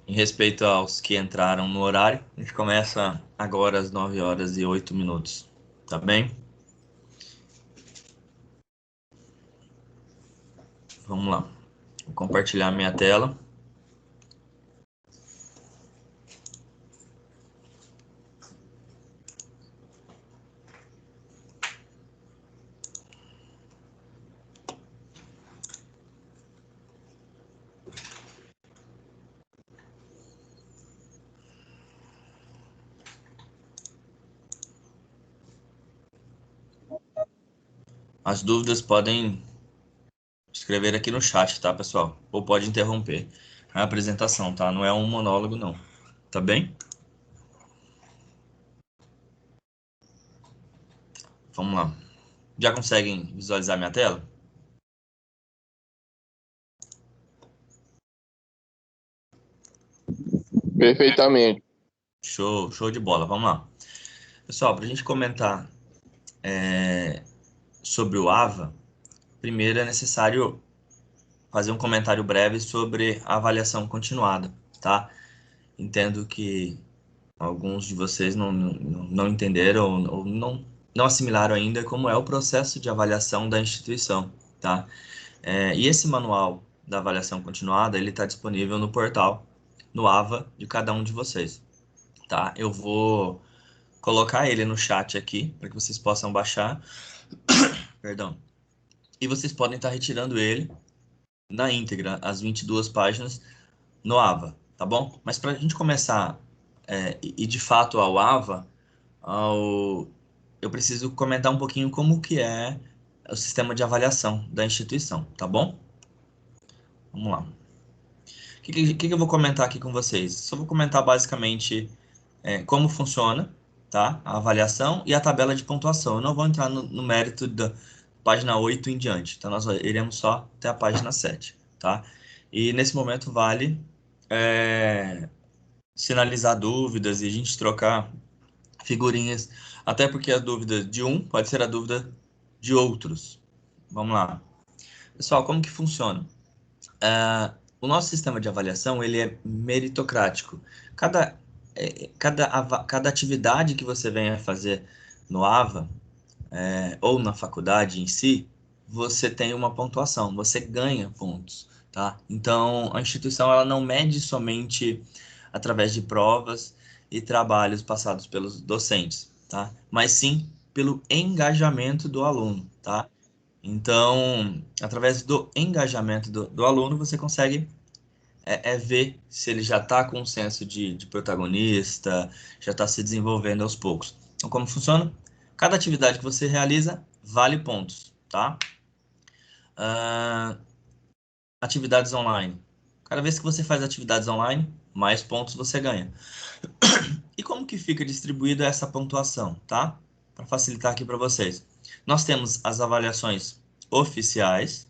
Em respeito aos que entraram no horário, a gente começa agora às 9h08, tá bem? Vamos lá. Vou compartilhar minha tela. As dúvidas podem escrever aqui no chat, tá, pessoal? Ou pode interromper a apresentação, tá? Não é um monólogo, não. Tá bem? Vamos lá. Já conseguem visualizar minha tela? Perfeitamente. Show de bola. Vamos lá. Pessoal, para a gente comentar sobre o AVA, primeiro é necessário fazer um comentário breve sobre a avaliação continuada, tá? Entendo que alguns de vocês não entenderam ou não assimilaram ainda como é o processo de avaliação da instituição, tá? E esse manual da avaliação continuada, ele está disponível no portal, no AVA de cada um de vocês, tá? Eu vou colocar ele no chat aqui, para que vocês possam baixar, perdão, e vocês podem estar retirando ele na íntegra, as 22 páginas, no AVA, tá bom? Mas para a gente começar, e de fato ao AVA, eu preciso comentar um pouquinho como que é o sistema de avaliação da instituição, tá bom? Vamos lá. O que eu vou comentar aqui com vocês? Só vou comentar basicamente como funciona, tá? A avaliação e a tabela de pontuação. Eu não vou entrar no mérito da página 8 em diante, tá? Nós iremos só até a página 7, tá? E nesse momento vale sinalizar dúvidas e a gente trocar figurinhas, até porque a dúvida de um pode ser a dúvida de outros. Vamos lá. Pessoal, como que funciona? O nosso sistema de avaliação, ele é meritocrático. Cada atividade que você venha fazer no AVA, ou na faculdade em si, você tem uma pontuação, você ganha pontos, tá? Então, a instituição, ela não mede somente através de provas e trabalhos passados pelos docentes, tá? Mas sim pelo engajamento do aluno, tá? Então, através do engajamento do aluno, você consegue ver se ele já está com um senso de protagonista, já está se desenvolvendo aos poucos. Então, como funciona? Cada atividade que você realiza vale pontos, tá? Atividades online. Cada vez que você faz atividades online, mais pontos você ganha. E como que fica distribuída essa pontuação, tá? Para facilitar aqui para vocês. Nós temos as avaliações oficiais,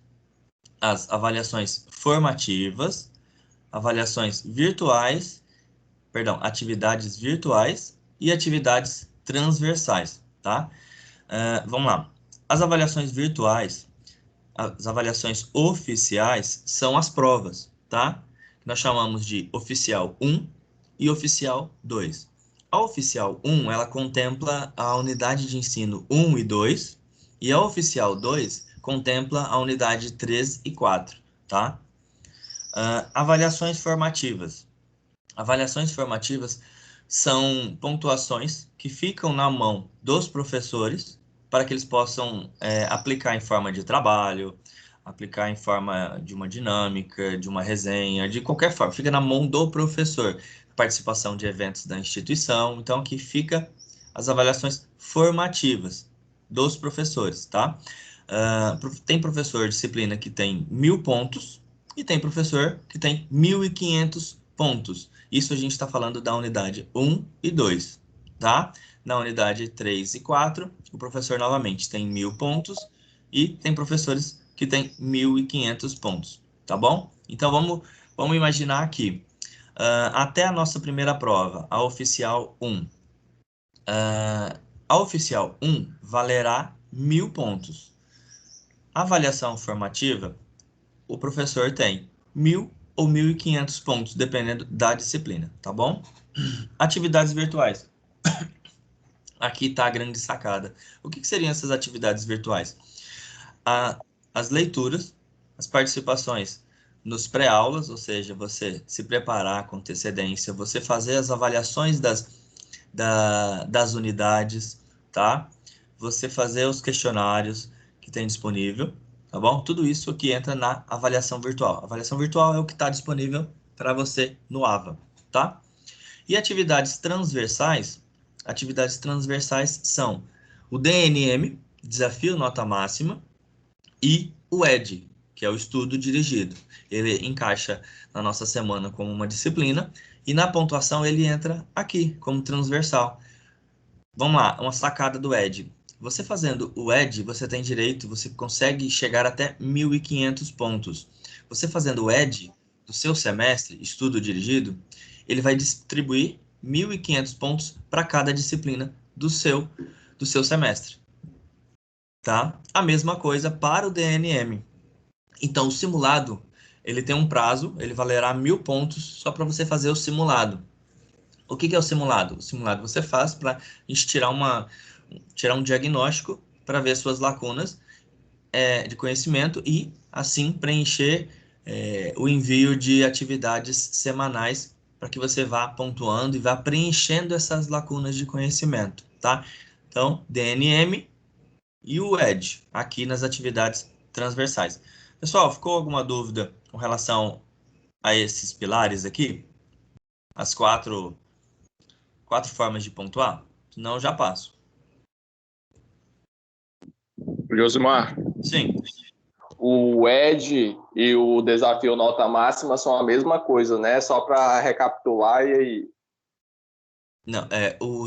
as avaliações formativas, avaliações virtuais, perdão, atividades virtuais e atividades transversais, tá? Vamos lá. As avaliações virtuais, as avaliações oficiais são as provas, tá? Nós chamamos de oficial 1 e oficial 2. A oficial 1, ela contempla a unidade de ensino 1 e 2, e a oficial 2 contempla a unidade 3 e 4, tá? Avaliações formativas. Avaliações formativas são pontuações que ficam na mão dos professores para que eles possam aplicar em forma de trabalho, aplicar em forma de uma dinâmica, de uma resenha, de qualquer forma. Fica na mão do professor. Participação de eventos da instituição. Então, aqui fica as avaliações formativas dos professores, tá? Tem professor de disciplina que tem 1.000 pontos e tem professor que tem 1.500 pontos. Isso a gente está falando da unidade 1 e 2, tá? Na unidade 3 e 4, o professor novamente tem 1.000 pontos e tem professores que têm 1.500 pontos, tá bom? Então vamos imaginar aqui, até a nossa primeira prova, a oficial 1. A oficial 1 valerá 1.000 pontos. A avaliação formativa, o professor tem 1.000 ou 1.500 pontos, dependendo da disciplina, tá bom? Atividades virtuais. Aqui está a grande sacada. O que seriam essas atividades virtuais? As leituras, as participações nos pré-aulas, ou seja, você se preparar com antecedência, você fazer as avaliações das unidades, tá? Você fazer os questionários que tem disponível, tá bom? Tudo isso que entra na avaliação virtual. A avaliação virtual é o que está disponível para você no AVA, tá? E atividades transversais são o DNM, Desafio Nota Máxima, e o ED, que é o estudo dirigido. Ele encaixa na nossa semana como uma disciplina e na pontuação ele entra aqui como transversal. Vamos lá, uma sacada do ED. Você fazendo o ED, você tem direito, você consegue chegar até 1.500 pontos. Você fazendo o ED do seu semestre, estudo dirigido, ele vai distribuir 1.500 pontos para cada disciplina do seu semestre, tá? A mesma coisa para o DNM. Então, o simulado, ele tem um prazo, ele valerá 1.000 pontos só para você fazer o simulado. O que é o simulado? O simulado você faz para a gente tirar um diagnóstico para ver suas lacunas de conhecimento e, assim, preencher o envio de atividades semanais para que você vá pontuando e vá preenchendo essas lacunas de conhecimento, tá? Então, DNM e o ED, aqui nas atividades transversais. Pessoal, ficou alguma dúvida com relação a esses pilares aqui? As quatro formas de pontuar? Senão eu já passo. Josimar, Sim. o ED e o desafio nota máxima são a mesma coisa, né? Só para recapitular e aí. Não,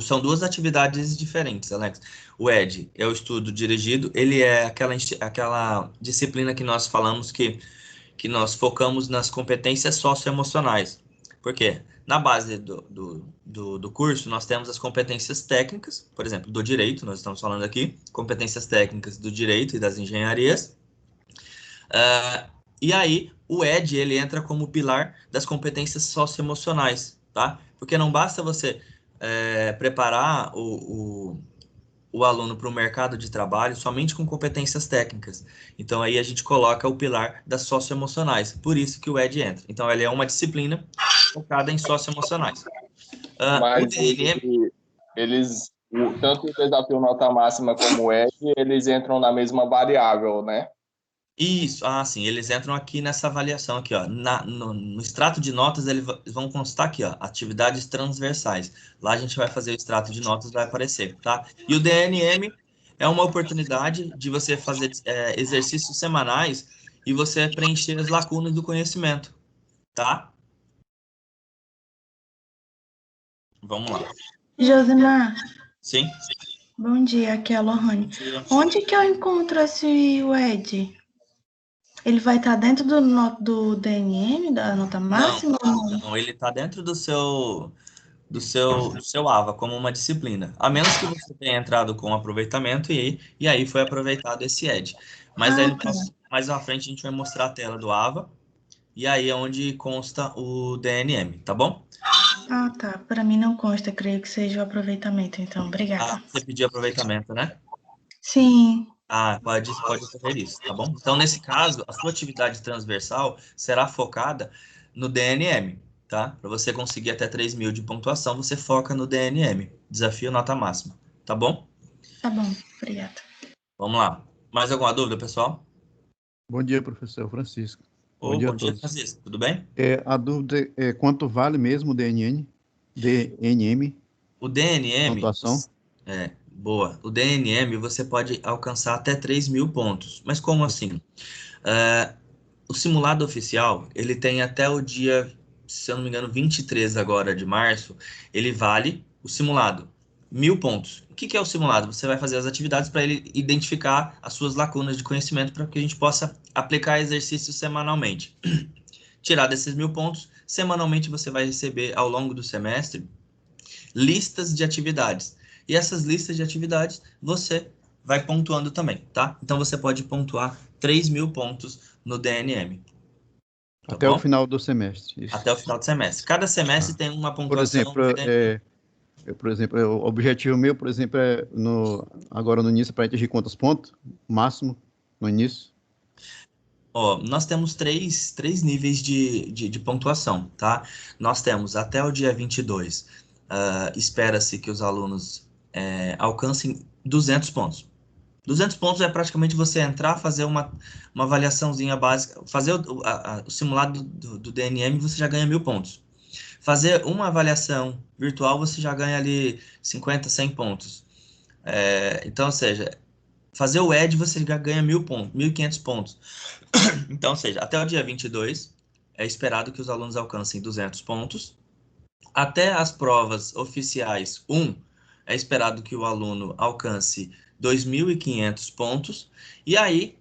são duas atividades diferentes, Alex. O ED é o estudo dirigido, ele é aquela disciplina que nós falamos que nós focamos nas competências socioemocionais. Por quê? Na base do curso, nós temos as competências técnicas, por exemplo, do direito, nós estamos falando aqui, competências técnicas do direito e das engenharias. E aí, o ED, ele entra como pilar das competências socioemocionais, tá? Porque não basta você preparar o aluno para o mercado de trabalho somente com competências técnicas. Então, aí a gente coloca o pilar das socioemocionais. Por isso que o ED entra. Então, ele é uma disciplina focada em socioemocionais. O Mas DNM, tanto o desafio nota máxima como o ED, eles entram na mesma variável, né? isso, sim, eles entram aqui nessa avaliação aqui, ó, no extrato de notas eles vão constar aqui, ó, atividades transversais. Lá a gente vai fazer o extrato de notas, vai aparecer, tá? E o DNM é uma oportunidade de você fazer exercícios semanais e você preencher as lacunas do conhecimento, tá? Vamos lá. Josimar, Sim? bom dia, aqui é a Lohane. Onde que eu encontro esse WED? Ele vai estar dentro do DNM, da nota máxima? Não, ele está dentro do seu AVA como uma disciplina. A menos que você tenha entrado com aproveitamento e aí foi aproveitado esse ED. Mas aí Tá. mais à frente a gente vai mostrar a tela do AVA e aí é onde consta o DNM, tá bom? Tá. Para mim não consta, creio que seja o aproveitamento, então. Obrigada. Você pediu aproveitamento, né? Sim. Pode ocorrer isso, tá bom? Então, nesse caso, a sua atividade transversal será focada no DNM, tá? Para você conseguir até 3.000 de pontuação, você foca no DNM, desafio nota máxima, tá bom? Tá bom, obrigada. Vamos lá. Mais alguma dúvida, pessoal? Bom dia, professor Francisco. Bom dia a todos. Francisco. Tudo bem? A dúvida é quanto vale mesmo o DNM? O DNM, pontuação? boa. O DNM você pode alcançar até 3.000 pontos. Mas como assim? O simulado oficial, ele tem até o dia, se eu não me engano, 23 agora de março, ele vale o simulado. 1.000 pontos. O que é o simulado? Você vai fazer as atividades para ele identificar as suas lacunas de conhecimento para que a gente possa aplicar exercícios semanalmente. Tirar desses 1.000 pontos, semanalmente você vai receber ao longo do semestre listas de atividades. E essas listas de atividades você vai pontuando também, tá? Então você pode pontuar 3.000 pontos no DNM. Tá Até o bom? final do semestre. Isso. Até o final do semestre. Cada semestre Ah. tem uma Por pontuação exemplo, diferente. o objetivo meu, por exemplo, agora no início, para atingir quantos pontos? Máximo, no início. Ó, nós temos três níveis de pontuação, tá? Nós temos até o dia 22, espera-se que os alunos alcancem 200 pontos. 200 pontos é praticamente você entrar, fazer uma avaliaçãozinha básica, fazer o simulado do DNM, você já ganha 1.000 pontos. Fazer uma avaliação virtual, você já ganha ali 50, 100 pontos. Então, ou seja, fazer o ED, você já ganha 1.000 pontos, 1.500 pontos. Então, ou seja, até o dia 22, é esperado que os alunos alcancem 200 pontos. Até as provas oficiais 1, é esperado que o aluno alcance 2.500 pontos. E aí,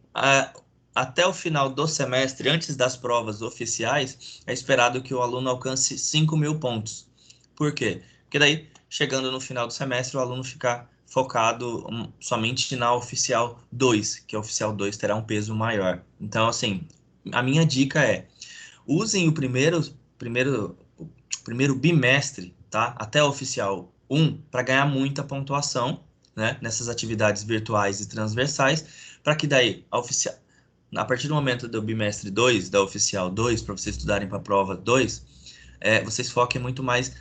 até o final do semestre, antes das provas oficiais, é esperado que o aluno alcance 5.000 pontos. Por quê? Porque daí, chegando no final do semestre, o aluno fica focado somente na oficial 2, que a oficial 2 terá um peso maior. Então, assim, a minha dica é, usem o primeiro bimestre, tá? Até o oficial 1, para ganhar muita pontuação, né? Nessas atividades virtuais e transversais, para que daí, a partir do momento do bimestre 2, da oficial 2, para vocês estudarem para a prova 2, vocês foquem muito mais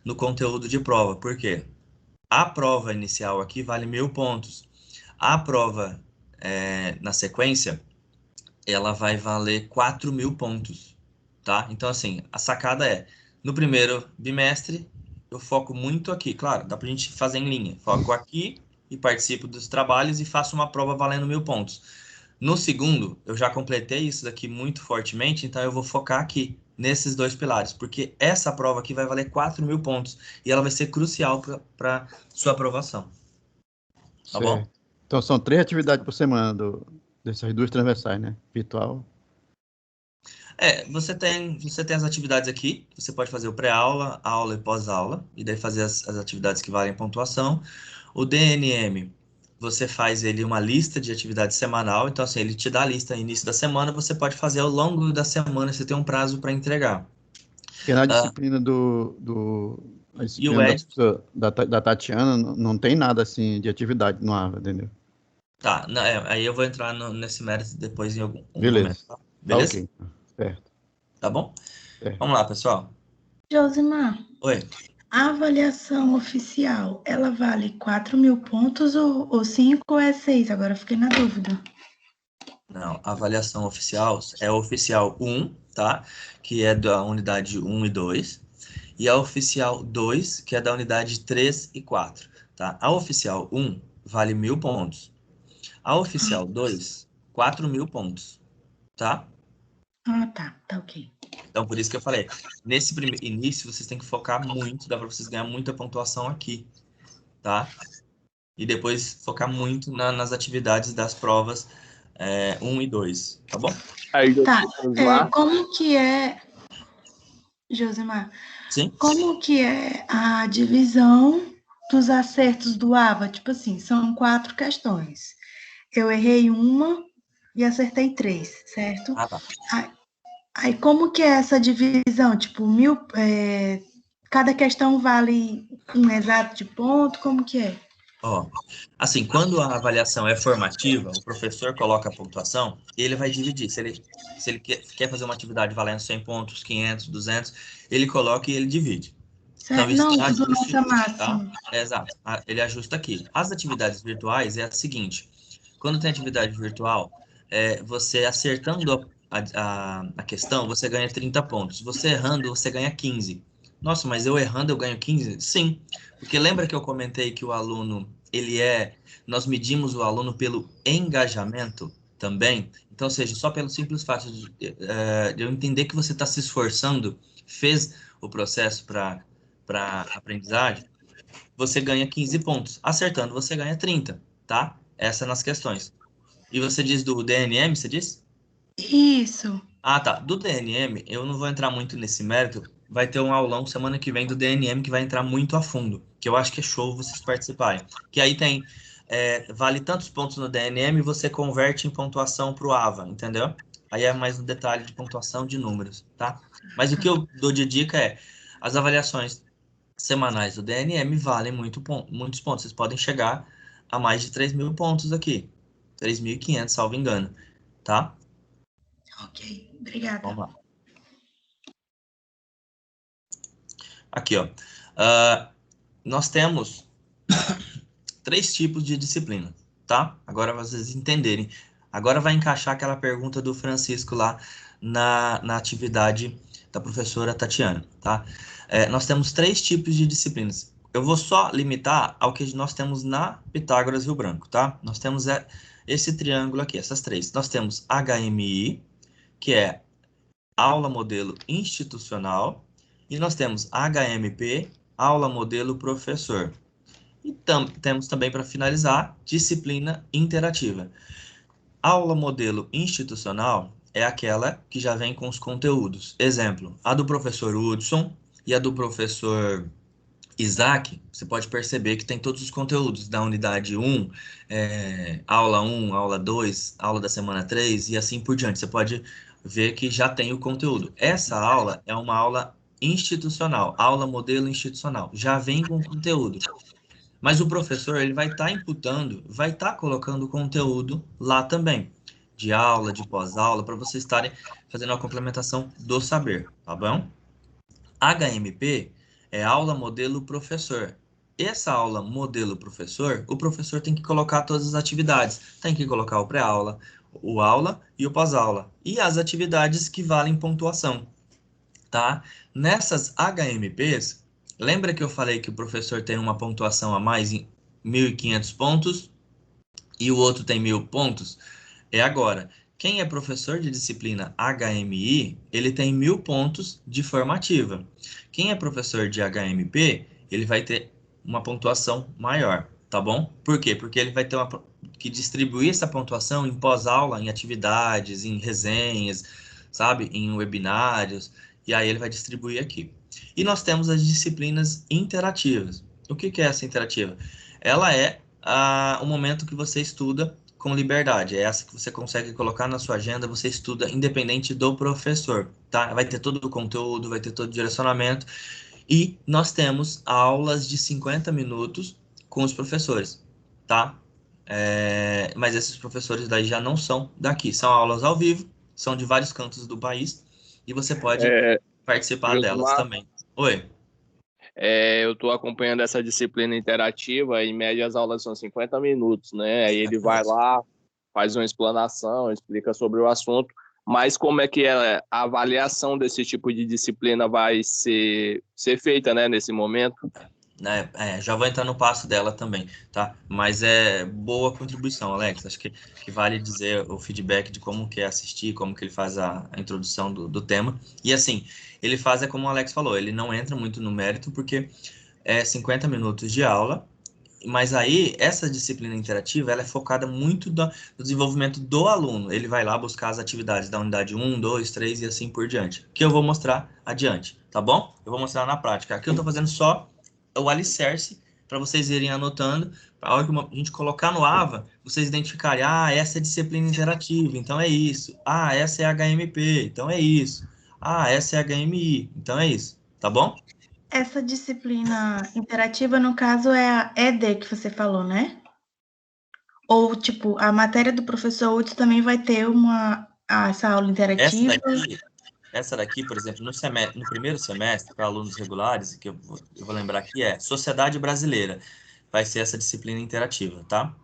no conteúdo de prova. Por quê? A prova inicial aqui vale 1.000 pontos. A prova na sequência, ela vai valer 4.000 pontos, tá? Então, assim, a sacada é, no primeiro bimestre, eu foco muito aqui. Claro, dá pra gente fazer em linha. Foco aqui e participo dos trabalhos e faço uma prova valendo 1.000 pontos. No segundo, eu já completei isso daqui muito fortemente, então eu vou focar aqui, nesses dois pilares, porque essa prova aqui vai valer 4.000 pontos e ela vai ser crucial para sua aprovação. Tá bom? Certo. Então, são 3 atividades por semana dessas 2 transversais, né? Virtual. Você tem as atividades aqui, você pode fazer o pré-aula, aula e pós-aula, e daí fazer as atividades que valem pontuação. O DNM, você faz ele uma lista de atividades semanal, então assim, ele te dá a lista no início da semana, você pode fazer ao longo da semana, você tem um prazo para entregar. Porque na Ah, disciplina a e o disciplina ED, da Tatiana não tem nada assim de atividade no AVA, entendeu? tá, aí eu vou entrar nesse mérito depois em algum momento, Beleza. tá? Tá Beleza? ok. Certo. Tá bom? Certo. Vamos lá, pessoal. Josimar, Oi. a avaliação oficial, ela vale 4.000 pontos ou 5 ou é 6? Agora eu fiquei na dúvida. Não, a avaliação oficial é o oficial 1, tá? Que é da unidade 1 e 2. E a oficial 2, que é da unidade 3 e 4, tá? A oficial 1 vale 1.000 pontos. A oficial 2, 4.000 pontos, tá? Ah, tá ok. Então, por isso que eu falei, nesse primeiro início, vocês têm que focar muito, dá para vocês ganhar muita pontuação aqui, tá? E depois focar muito nas atividades das provas 1 e 2, tá bom? Aí, Tá, Josimar, como que é, Josimar, Sim? como que é a divisão dos acertos do AVA? Tipo assim, são 4 questões. Eu errei uma e acertei 3, certo? Ah, tá. Aí como que é essa divisão? Tipo, cada questão vale um exato de ponto? Como que é? Ó, assim, quando a avaliação é formativa, o professor coloca a pontuação e ele vai dividir. Se ele quer fazer uma atividade valendo 100 pontos, 500, 200, ele coloca e ele divide. Então, Certo? isso Não, tem do ajuste, nota tá? máxima. Exato. Ele ajusta aqui. As atividades virtuais é a seguinte. Quando tem atividade virtual, você acertando a questão, você ganha 30 pontos. Você errando, você ganha 15. Nossa, mas eu errando eu ganho 15? Sim, porque lembra que eu comentei que o aluno, nós medimos o aluno pelo engajamento também? Então, ou seja, só pelo simples fato de eu entender que você está se esforçando, fez o processo para aprendizagem, você ganha 15 pontos. Acertando, você ganha 30, tá? Essa nas questões. E você diz do DNM, você diz? Isso. Ah, tá. Do DNM, eu não vou entrar muito nesse mérito. Vai ter um aulão semana que vem do DNM que vai entrar muito a fundo. Que eu acho que é show vocês participarem. Que aí vale tantos pontos no DNM e você converte em pontuação para o AVA, entendeu? Aí é mais um detalhe de pontuação de números, tá? Mas o que eu dou de dica é, as avaliações semanais do DNM valem muitos pontos. Vocês podem chegar a mais de 3.000 pontos aqui. 3.500, salvo engano, tá? Ok, obrigada. Vamos lá. Aqui, ó. Nós temos 3 tipos de disciplina, tá? Agora vocês entenderem. Agora vai encaixar aquela pergunta do Francisco lá na atividade da professora Tatiana, tá? Nós temos 3 tipos de disciplinas. Eu vou só limitar ao que nós temos na Pitágoras Rio Branco, tá? Nós temos esse triângulo aqui, essas 3. Nós temos HMI, que é aula modelo institucional, e nós temos HMP, aula modelo professor. E temos também, para finalizar, disciplina interativa. Aula modelo institucional é aquela que já vem com os conteúdos. Exemplo, a do professor Hudson e a do professor Isaac, você pode perceber que tem todos os conteúdos da unidade 1, aula 1, aula 2, aula da semana 3 e assim por diante. Você pode ver que já tem o conteúdo. Essa aula é uma aula institucional, aula modelo institucional, já vem com conteúdo. Mas o professor, ele vai estar imputando, vai estar colocando conteúdo lá também, de aula, de pós-aula, para vocês estarem fazendo a complementação do saber, tá bom? HMP é aula modelo professor. Essa aula modelo professor, o professor tem que colocar todas as atividades. Tem que colocar o pré-aula, o aula e o pós-aula. E as atividades que valem pontuação, tá? Nessas HMPs, lembra que eu falei que o professor tem uma pontuação a mais em 1.500 pontos e o outro tem 1.000 pontos? É agora. Quem é professor de disciplina HMI, ele tem 1.000 pontos de formativa. Quem é professor de HMP, ele vai ter uma pontuação maior, tá bom? Por quê? Porque ele vai ter que distribuir essa pontuação em pós-aula, em atividades, em resenhas, sabe? Em webinários, e aí ele vai distribuir aqui. E nós temos as disciplinas interativas. O que é essa interativa? Ela é o momento que você estuda com liberdade. É essa que você consegue colocar na sua agenda, você estuda independente do professor, tá? Vai ter todo o conteúdo, vai ter todo o direcionamento. E nós temos aulas de 50 minutos com os professores, tá? Mas esses professores daí já não são daqui. São aulas ao vivo, são de vários cantos do país e você pode participar delas Josmar, também. Oi. eu estou acompanhando essa disciplina interativa, em média as aulas são 50 minutos, né? Aí ele vai lá, faz uma explanação, explica sobre o assunto, mas como é que a avaliação desse tipo de disciplina vai ser feita, né, nesse momento? Já vou entrar no passo dela também, tá? Mas é boa contribuição, Alex. Acho que vale dizer o feedback de como que é assistir, como que ele faz a introdução do tema. E assim, ele faz como o Alex falou, ele não entra muito no mérito, porque é 50 minutos de aula, mas aí essa disciplina interativa, ela é focada muito no desenvolvimento do aluno. Ele vai lá buscar as atividades da unidade 1, 2, 3 e assim por diante, que eu vou mostrar adiante, tá bom? Eu vou mostrar na prática. Aqui eu tô fazendo só o alicerce para vocês irem anotando, para a hora que a gente colocar no AVA, vocês identificarem, essa é disciplina interativa, então é isso. Essa é HMP, então é isso. Essa é HMI, então é isso, tá bom? Essa disciplina interativa, no caso, é a ED que você falou, né? Ou, tipo, a matéria do professor Hudson também vai ter essa aula interativa? Essa daqui, por exemplo, no primeiro semestre, para alunos regulares, que eu vou lembrar aqui, é Sociedade Brasileira. Vai ser essa disciplina interativa, tá?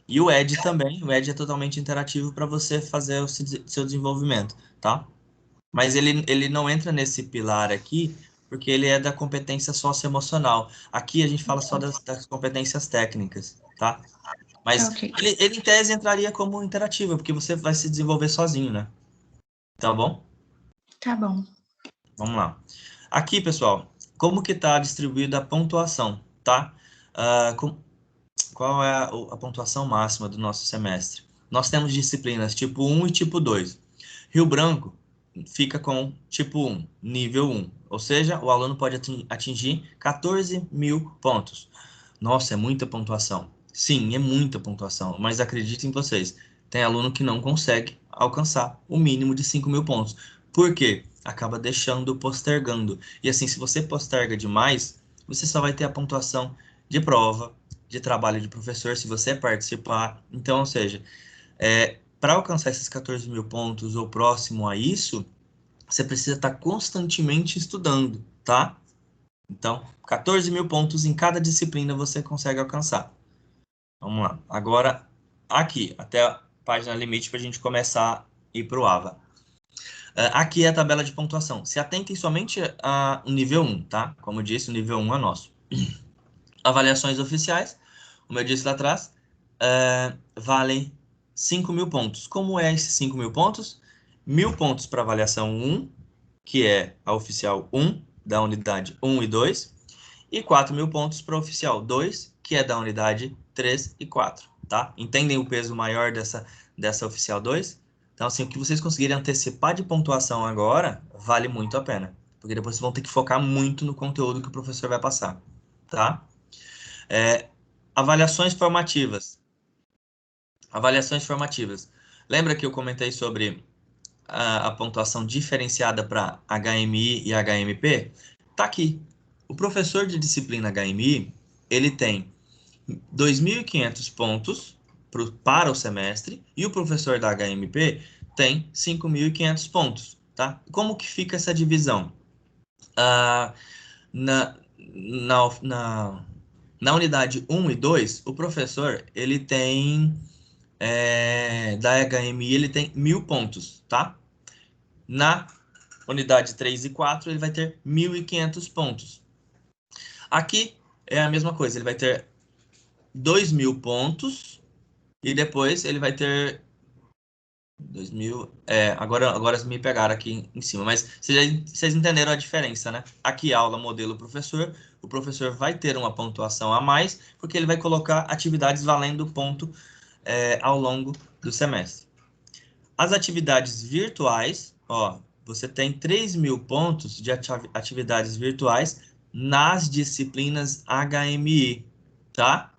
E o ED também, o ED é totalmente interativo para você fazer o seu desenvolvimento, tá? Mas ele não entra nesse pilar aqui, porque ele é da competência socioemocional. Aqui a gente fala só das competências técnicas, tá? Mas Ok. ele, em tese, entraria como interativa, porque você vai se desenvolver sozinho, né? Tá bom? Tá bom. Vamos lá. Aqui, pessoal, como que está distribuída a pontuação, tá? Qual é a pontuação máxima do nosso semestre? Nós temos disciplinas tipo 1 e tipo 2. Rio Branco fica com tipo 1, nível 1. Ou seja, o aluno pode atingir 14.000 pontos. Nossa, é muita pontuação. Sim, é muita pontuação, mas acreditem em vocês, tem aluno que não consegue alcançar o mínimo de 5.000 pontos. Por quê? Acaba postergando. E assim, se você posterga demais, você só vai ter a pontuação de prova, de trabalho de professor, se você participar. Então, ou seja, para alcançar esses 14.000 pontos ou próximo a isso, você precisa estar constantemente estudando, tá? Então, 14.000 pontos em cada disciplina você consegue alcançar. Vamos lá. Agora, aqui, até a página limite para a gente começar a ir para o AVA. Aqui é a tabela de pontuação. Se atentem somente ao nível 1, tá? Como eu disse, o nível 1 é nosso. Avaliações oficiais, como eu disse lá atrás, valem 5.000 pontos. Como é esses 5.000 pontos? 1.000 pontos para avaliação 1, que é a oficial 1, da unidade 1 e 2, e 4.000 pontos para a oficial 2, que é da unidade 3 e 4, tá? Entendem o peso maior dessa oficial 2? Então, assim, o que vocês conseguirem antecipar de pontuação agora, vale muito a pena. Porque depois vocês vão ter que focar muito no conteúdo que o professor vai passar, tá? Avaliações formativas. Avaliações formativas. Lembra que eu comentei sobre a pontuação diferenciada para HMI e HMP? Tá aqui. O professor de disciplina HMI, ele tem 2.500 pontos para o semestre e o professor da HMP tem 5.500 pontos, tá? Como que fica essa divisão? Na unidade 1 e 2, o professor, ele tem, da HMI, ele tem 1.000 pontos, tá? Na unidade 3 e 4, ele vai ter 1.500 pontos. Aqui é a mesma coisa, ele vai ter 2.000 pontos e depois ele vai ter 2.000. Agora me pegaram aqui em cima, mas vocês entenderam a diferença, né? Aqui aula modelo professor, o professor vai ter uma pontuação a mais porque ele vai colocar atividades valendo ponto ao longo do semestre. As atividades virtuais, ó, você tem 3.000 pontos de atividades virtuais nas disciplinas HMI, tá?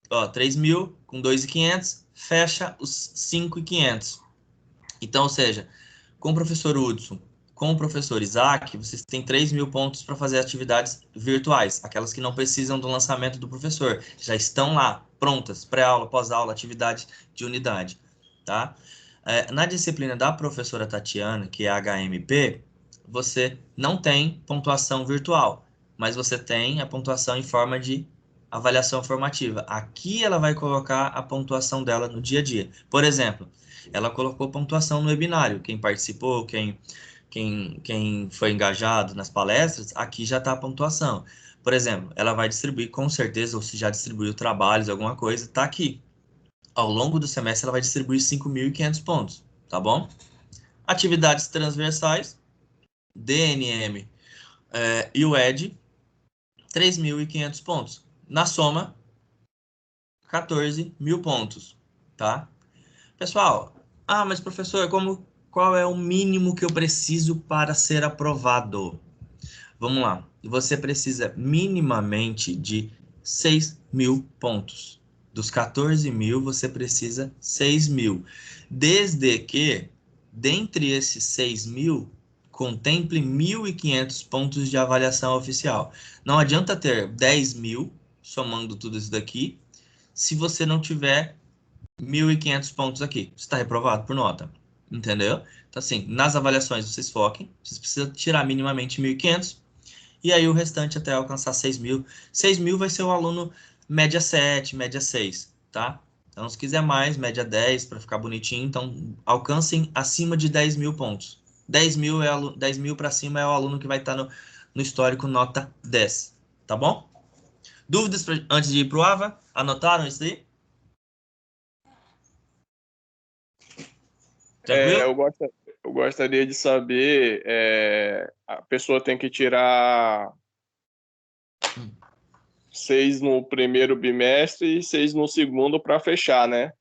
Ó, 3.000 com 2.500, fecha os 5.500. Então, ou seja, com o professor Hudson, com o professor Isaac, vocês têm 3.000 pontos para fazer atividades virtuais, aquelas que não precisam do lançamento do professor, já estão lá, prontas, pré-aula, pós-aula, atividade de unidade, tá? Na disciplina da professora Tatiana, que é a HMP, você não tem pontuação virtual, mas você tem a pontuação em forma de avaliação formativa. Aqui ela vai colocar a pontuação dela no dia a dia. Por exemplo, ela colocou pontuação no webinário. Quem participou, quem foi engajado nas palestras, aqui já está a pontuação. Por exemplo, ela vai distribuir com certeza, ou se já distribuiu trabalhos, alguma coisa, está aqui. Ao longo do semestre, ela vai distribuir 5.500 pontos, tá bom? Atividades transversais, DNM e o ED, 3.500 pontos. Na soma, 14.000 pontos, tá? Pessoal, mas professor, qual é o mínimo que eu preciso para ser aprovado? Vamos lá. Você precisa minimamente de 6.000 pontos. Dos 14.000, você precisa 6.000. Desde que, dentre esses 6.000, contemple 1.500 pontos de avaliação oficial. Não adianta ter 10.000, somando tudo isso daqui, se você não tiver 1.500 pontos aqui. Você está reprovado por nota. Entendeu? Então, assim, nas avaliações vocês foquem. Vocês precisam tirar minimamente 1.500. E aí o restante até alcançar 6.000. 6.000 vai ser o aluno média 7, média 6, tá? Então, se quiser mais, média 10, para ficar bonitinho. Então, alcancem acima de 10.000 pontos. 10.000 para cima é o aluno que vai estar no histórico nota 10, tá bom? Dúvidas antes de ir para o AVA? Anotaram isso aí? Eu gostaria de saber, a pessoa tem que tirar 6 no primeiro bimestre e 6 no segundo para fechar, né?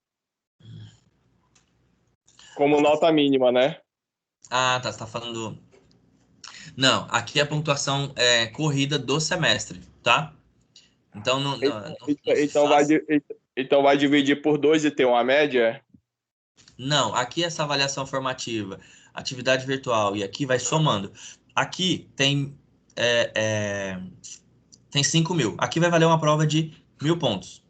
Como nota mínima, né? Tá, você tá falando... Não, aqui é a pontuação corrida do semestre, tá? Então, Então vai dividir por 2 e ter uma média? Não, aqui essa avaliação formativa, atividade virtual, e aqui vai somando. Aqui tem 5 mil. Aqui vai valer uma prova de 1.000 pontos.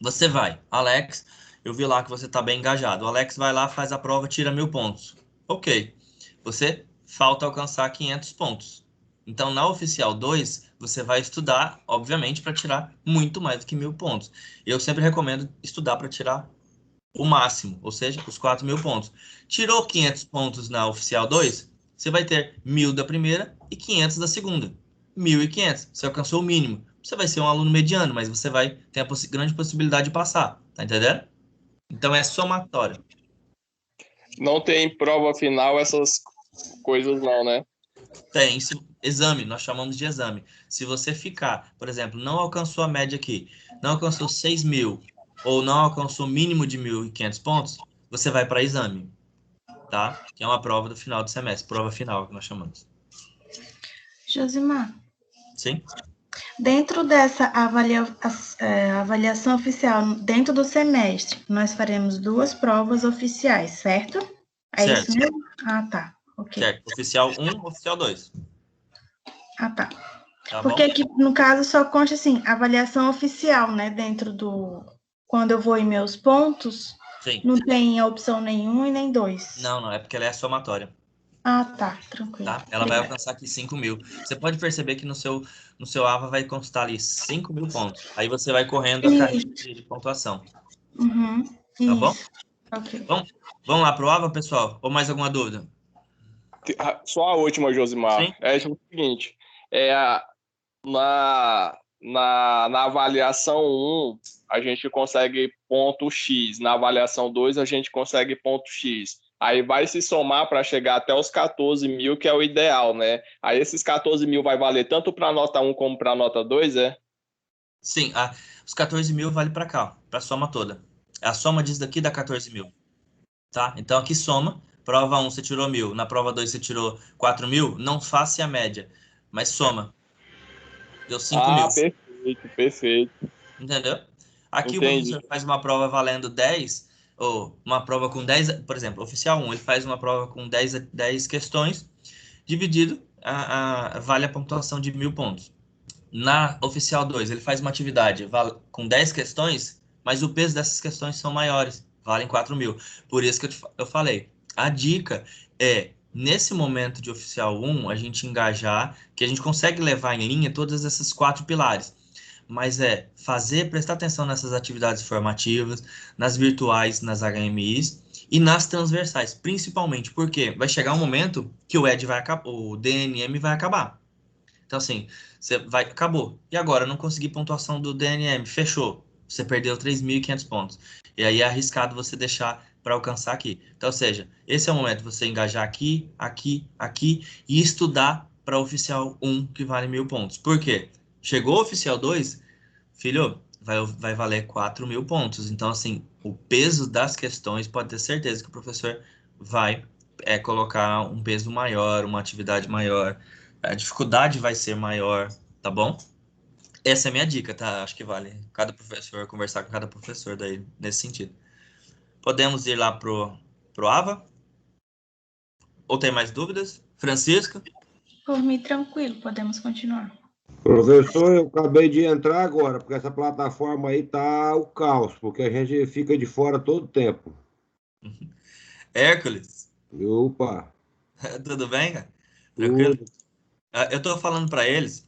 Você vai, Alex, eu vi lá que você está bem engajado. O Alex vai lá, faz a prova, tira 1.000 pontos. Ok. Você falta alcançar 500 pontos. Então, na Oficial 2, você vai estudar, obviamente, para tirar muito mais do que 1.000 pontos. Eu sempre recomendo estudar para tirar o máximo, ou seja, os 4.000 pontos. Tirou 500 pontos na Oficial 2, você vai ter 1.000 da primeira e 500 da segunda. 1.500, você alcançou o mínimo. Você vai ser um aluno mediano, mas você vai ter a grande possibilidade de passar, tá entendendo? Então é somatório. Não tem prova final, essas coisas não, né? Tem exame, nós chamamos de exame. Se você ficar, por exemplo, não alcançou a média aqui, não alcançou 6.000 ou não alcançou o mínimo de 1.500 pontos, você vai para exame, tá? Que é uma prova do final do semestre, prova final que nós chamamos. Josimar, Sim? dentro dessa avaliação oficial, dentro do semestre, nós faremos 2 provas oficiais, certo? É Certo. isso mesmo? Ah, tá. Ok. Certo. Oficial 1, oficial 2. Ah, tá. Tá Porque bom? aqui, no caso, só consta assim, avaliação oficial, né? Dentro do. Quando eu vou em meus pontos, Sim. não tem a opção nenhum e nem 2. Não, é porque ela é somatória, Ah, tá. Tranquilo. tá? Ela vai Obrigada. alcançar aqui 5.000. Você pode perceber que no seu AVA vai constar ali 5.000 pontos. Aí você vai correndo a carreira Isso. de pontuação, Uhum. tá bom? Isso. Ok. Vamos lá pro AVA, pessoal? Ou mais alguma dúvida? Só a última, Josimar. Sim? É tipo o seguinte, na avaliação 1, a gente consegue ponto X. Na avaliação 2, a gente consegue ponto X. Aí vai se somar para chegar até os 14.000, que é o ideal, né? Aí esses 14.000 vai valer tanto para a nota 1 como para a nota 2, é? Sim, os 14.000 vale para cá, para a soma toda. A soma disso daqui dá 14.000, tá? Então aqui soma. Prova 1 você tirou 1.000, na prova 2 você tirou 4.000, não faça a média, mas soma. Deu 5.000. Ah, perfeito, perfeito. Entendeu? Aqui o Entendi. professor faz uma prova valendo 10, ou uma prova com 10, por exemplo, oficial 1, ele faz uma prova com 10 questões, dividido, vale a pontuação de 1.000 pontos. Na oficial 2, ele faz uma atividade com 10 questões, mas o peso dessas questões são maiores, valem 4.000. Por isso que eu falei. A dica é, nesse momento de oficial 1, a gente engajar, que a gente consegue levar em linha todas essas 4 pilares. Mas prestar atenção nessas atividades formativas, nas virtuais, nas HMIs e nas transversais, principalmente porque vai chegar um momento que o ED vai acabar, o DNM vai acabar. Então, assim, acabou. E agora? Não consegui pontuação do DNM. Fechou. Você perdeu 3.500 pontos. E aí é arriscado você deixar para alcançar aqui. Então, ou seja, esse é o momento de você engajar aqui, aqui, aqui e estudar para oficial 1, que vale 1.000 pontos. Por quê? Chegou o oficial 2, filho, vai valer 4.000 pontos. Então, assim, o peso das questões, pode ter certeza que o professor vai colocar um peso maior, uma atividade maior, a dificuldade vai ser maior, tá bom? Essa é a minha dica, tá? Acho que vale cada professor conversar com cada professor daí nesse sentido. Podemos ir lá pro AVA? Ou tem mais dúvidas? Francisco? Por mim, tranquilo, podemos continuar. Professor, eu acabei de entrar agora, porque essa plataforma aí tá o caos, porque a gente fica de fora todo o tempo. Hércules? Opa, Tudo bem, cara? Tranquilo? tudo. Eu tô falando para eles,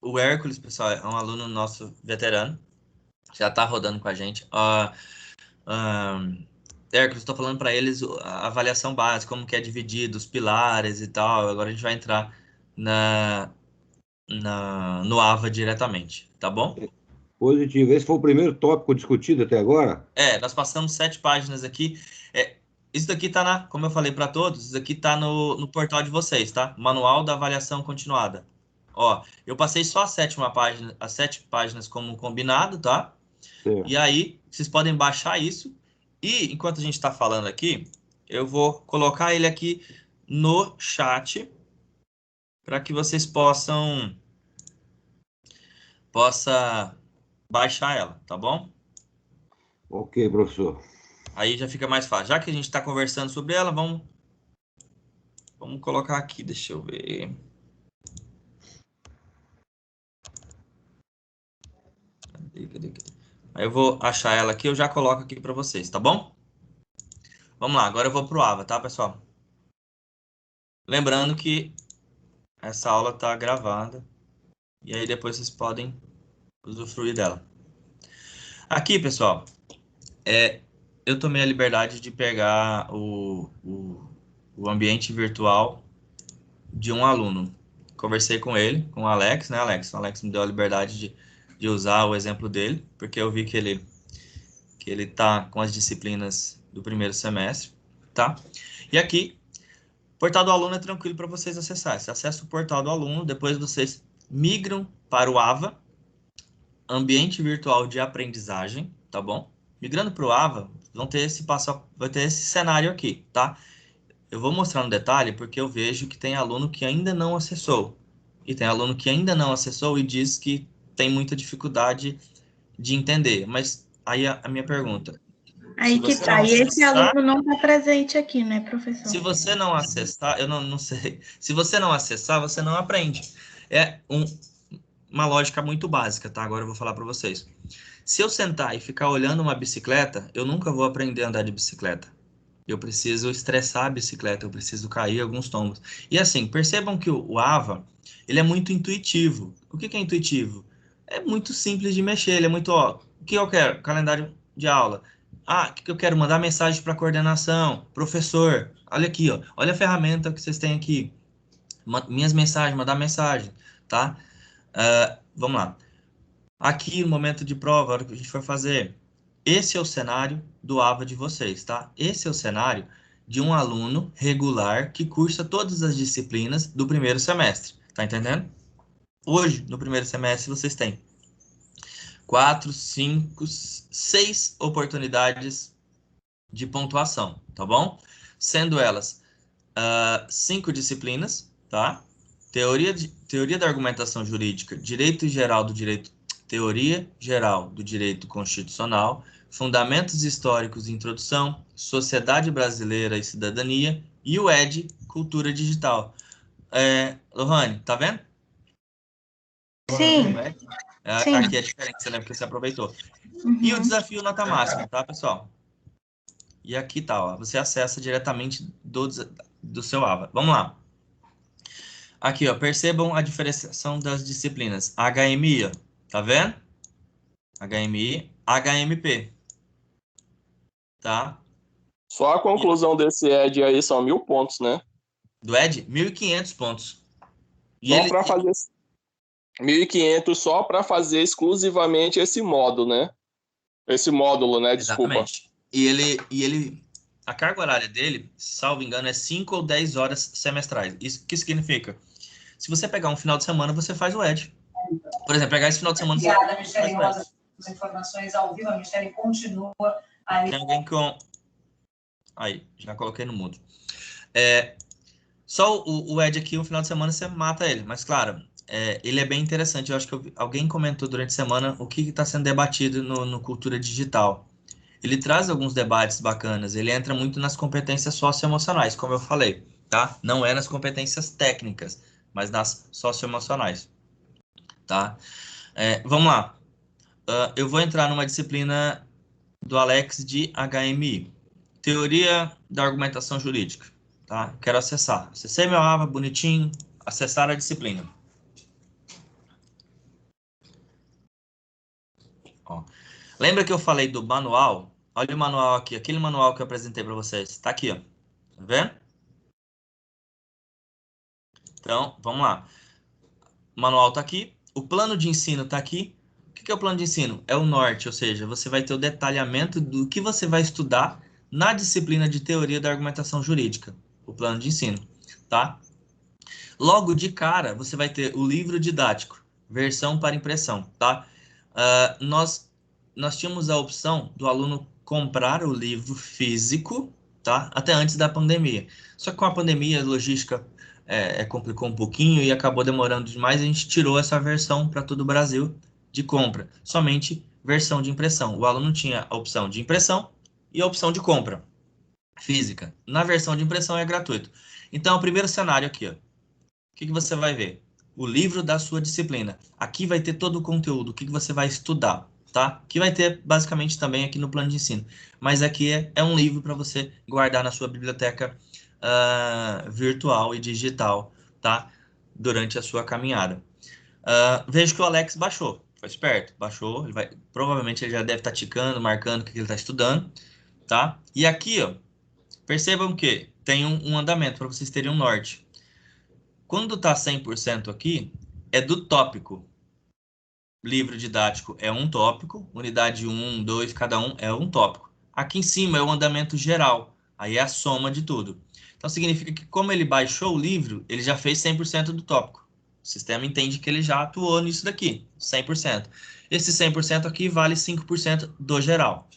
o Hércules, pessoal, é um aluno nosso veterano, já tá rodando com a gente. Hércules, estou falando para eles a avaliação básica, como que é dividido, os pilares e tal. Agora a gente vai entrar no AVA diretamente, tá bom? Positivo. Esse foi o primeiro tópico discutido até agora? Nós passamos 7 páginas aqui. Isso daqui tá como eu falei para todos, isso daqui tá no portal de vocês, tá? Manual da avaliação continuada. Ó, eu passei só as 7 páginas como combinado, tá? E Certo. aí, vocês podem baixar isso. E enquanto a gente está falando aqui, eu vou colocar ele aqui no chat para que vocês possa baixar ela, tá bom? Ok, professor. Aí já fica mais fácil. Já que a gente está conversando sobre ela, vamos colocar aqui, deixa eu ver. Cadê? Aí eu vou achar ela aqui, eu já coloco aqui para vocês, tá bom? Vamos lá, agora eu vou pro AVA, tá, pessoal? Lembrando que essa aula tá gravada e aí depois vocês podem usufruir dela. Aqui, pessoal, eu tomei a liberdade de pegar o ambiente virtual de um aluno. Conversei com ele, com o Alex, né, Alex? O Alex me deu a liberdade de usar o exemplo dele, porque eu vi que ele tá com as disciplinas do primeiro semestre, tá? E aqui, o portal do aluno é tranquilo para vocês acessar. Você acessa o portal do aluno, depois vocês migram para o AVA, ambiente virtual de aprendizagem, tá bom? Migrando para o AVA, vai ter esse cenário aqui, tá? Eu vou mostrar no detalhe porque eu vejo que tem aluno que ainda não acessou. E tem aluno que ainda não acessou e diz que tem muita dificuldade de entender. Mas aí a minha pergunta. Aí que tá. E esse aluno não está presente aqui, né, professor? Se você não acessar, eu não sei. Se você não acessar, você não aprende. É uma lógica muito básica, tá? Agora eu vou falar para vocês. Se eu sentar e ficar olhando uma bicicleta, eu nunca vou aprender a andar de bicicleta. Eu preciso estressar a bicicleta, eu preciso cair alguns tombos. E assim, percebam que o AVA, ele é muito intuitivo. O que é intuitivo? É muito simples de mexer, ele é muito, ó, o que eu quero? Calendário de aula. Ah, o que eu quero? Mandar mensagem para coordenação. Professor, olha aqui, ó, olha a ferramenta que vocês têm aqui. Minhas mensagens, mandar mensagem, tá? Vamos lá. Aqui, no momento de prova, a hora que a gente for fazer, esse é o cenário do AVA de vocês, tá? Esse é o cenário de um aluno regular que cursa todas as disciplinas do primeiro semestre, tá entendendo? Hoje, no primeiro semestre, vocês têm 4, 5, 6 oportunidades de pontuação, tá bom? Sendo elas 5 disciplinas, tá? Teoria da argumentação jurídica, direito geral do direito, teoria geral do direito constitucional, fundamentos históricos e introdução, sociedade brasileira e cidadania e o ED, cultura digital. Lohane, tá vendo? Sim. Sim. Aqui é a diferença, né? Porque você aproveitou. Uhum. E o desafio nota máxima, tá, pessoal? E aqui tá, ó, você acessa diretamente do seu AVA. Vamos lá. Aqui, ó, percebam a diferenciação das disciplinas. HMI, ó, tá vendo? HMI, HMP. Tá? Só a conclusão desse ED aí são 1.000 pontos, né? Do ED, 1.500 pontos. Só para fazer 1.500 só para fazer exclusivamente esse módulo, né? Esse módulo, né? Desculpa. Exatamente. E ele, a carga horária dele, salvo engano, é 5 ou 10 horas semestrais. Isso que significa? Se você pegar um final de semana, você faz o ED. Por exemplo, pegar esse final de semana... Obrigada, Michele Rosa, as informações ao vivo. A Michele continua aí. Tem alguém com... Aí, já coloquei no mudo. Só o ED aqui, um final de semana, você mata ele. Mas, claro, ele é bem interessante. Eu acho que alguém comentou durante a semana o que está sendo debatido no Cultura Digital. Ele traz alguns debates bacanas. Ele entra muito nas competências socioemocionais, como eu falei, tá? Não é nas competências técnicas, mas nas socioemocionais, tá? Vamos lá. Eu vou entrar numa disciplina do Alex de HMI. Teoria da argumentação jurídica, tá? Quero acessar. Acessei meu AVA, bonitinho. Acessar a disciplina. Ó. Lembra que eu falei do manual? Olha o manual aqui. Aquele manual que eu apresentei para vocês. Tá aqui, ó. Tá vendo? Então, vamos lá. O manual tá aqui. O plano de ensino tá aqui. O que é o plano de ensino? É o norte, ou seja, você vai ter o detalhamento do que você vai estudar na disciplina de teoria da argumentação jurídica, o plano de ensino, tá? Logo de cara, você vai ter o livro didático, versão para impressão, tá? Nós tínhamos a opção do aluno comprar o livro físico, tá? Até antes da pandemia. Só que com a pandemia, a logística complicou um pouquinho e acabou demorando demais. A gente tirou essa versão para todo o Brasil de compra, somente versão de impressão. O aluno tinha a opção de impressão e a opção de compra física. Na versão de impressão é gratuito. Então, o primeiro cenário aqui, ó. O que você vai ver? O livro da sua disciplina. Aqui vai ter todo o conteúdo, o que você vai estudar, tá? Que vai ter basicamente também aqui no plano de ensino. Mas aqui é um livro para você guardar na sua biblioteca virtual e digital, tá? Durante a sua caminhada. Vejo que o Alex baixou. Foi esperto, baixou. Provavelmente ele já deve estar ticando, marcando o que ele está estudando, tá? E aqui, ó, percebam que tem um andamento para vocês terem um norte. Quando está 100% aqui, é do tópico. Livro didático é um tópico, unidade 1, 2, cada um é um tópico. Aqui em cima é o andamento geral, aí é a soma de tudo. Então significa que como ele baixou o livro, ele já fez 100% do tópico. O sistema entende que ele já atuou nisso daqui, 100%. Esse 100% aqui vale 5% do geral.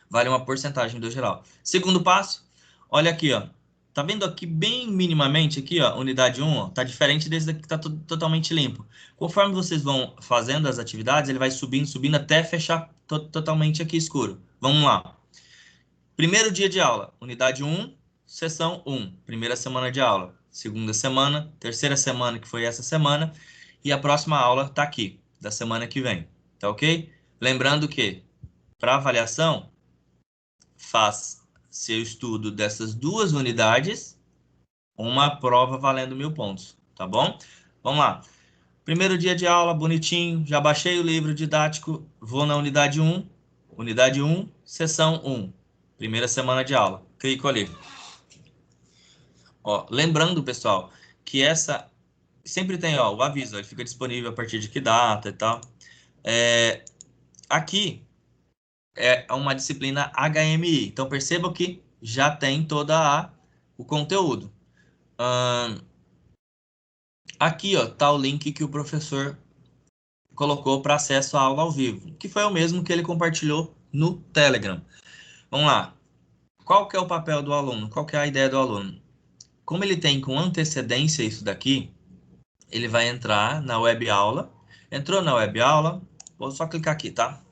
Vale uma porcentagem do geral. Segundo passo, olha aqui, ó. Tá vendo aqui bem minimamente aqui, ó, unidade 1, ó, tá diferente desse daqui que tá totalmente limpo. Conforme vocês vão fazendo as atividades, ele vai subindo, subindo até fechar totalmente aqui escuro. Vamos lá. Primeiro dia de aula, unidade 1, sessão 1, primeira semana de aula. Segunda semana, terceira semana, que foi essa semana, e a próxima aula tá aqui, da semana que vem, tá ok? Lembrando que, para avaliação, faz seu estudo dessas duas unidades, uma prova valendo 1000 pontos, tá bom? Vamos lá. Primeiro dia de aula, bonitinho, já baixei o livro didático, vou na unidade 1, sessão 1, primeira semana de aula, clico ali. Ó, lembrando, pessoal, que essa sempre tem, ó, o aviso, ele fica disponível a partir de que data e tal. Aqui é uma disciplina HMI, então perceba que já tem toda o conteúdo. Aqui, ó, tá o link que o professor colocou para acesso à aula ao vivo, que foi o mesmo que ele compartilhou no Telegram. Vamos lá. Qual que é o papel do aluno? Qual que é a ideia do aluno? Como ele tem com antecedência isso daqui, ele vai entrar na web aula. Entrou na web aula, vou só clicar aqui, tá?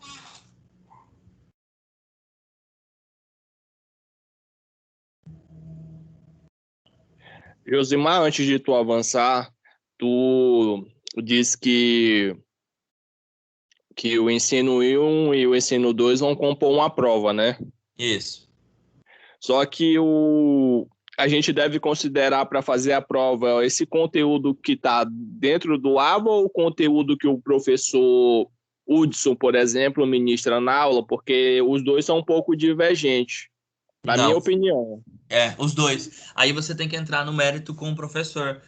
Josimar, antes de tu avançar, tu disse que o ensino 1 e o ensino 2 vão compor uma prova, né? Isso. Só que a gente deve considerar para fazer a prova esse conteúdo que está dentro do ABA ou o conteúdo que o professor Hudson, por exemplo, ministra na aula, porque os dois são um pouco divergentes, na minha opinião. Os dois. Aí você tem que entrar no mérito com o professor.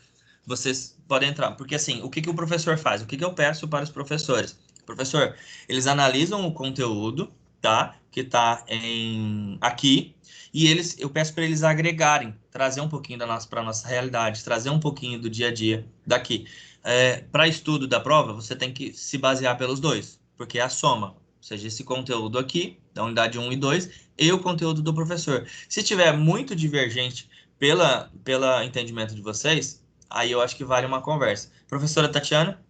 Vocês podem entrar. Porque assim, o que o professor faz? O que eu peço para os professores? Professor, eles analisam o conteúdo, tá? Que tá aqui. E eu peço para eles agregarem, trazer um pouquinho para nossa realidade, trazer um pouquinho do dia a dia daqui. Para estudo da prova, você tem que se basear pelos dois, porque é a soma. Ou seja, esse conteúdo aqui, da unidade 1 e 2, e o conteúdo do professor. Se tiver muito divergente pela entendimento de vocês, aí eu acho que vale uma conversa. Professora Tatiana?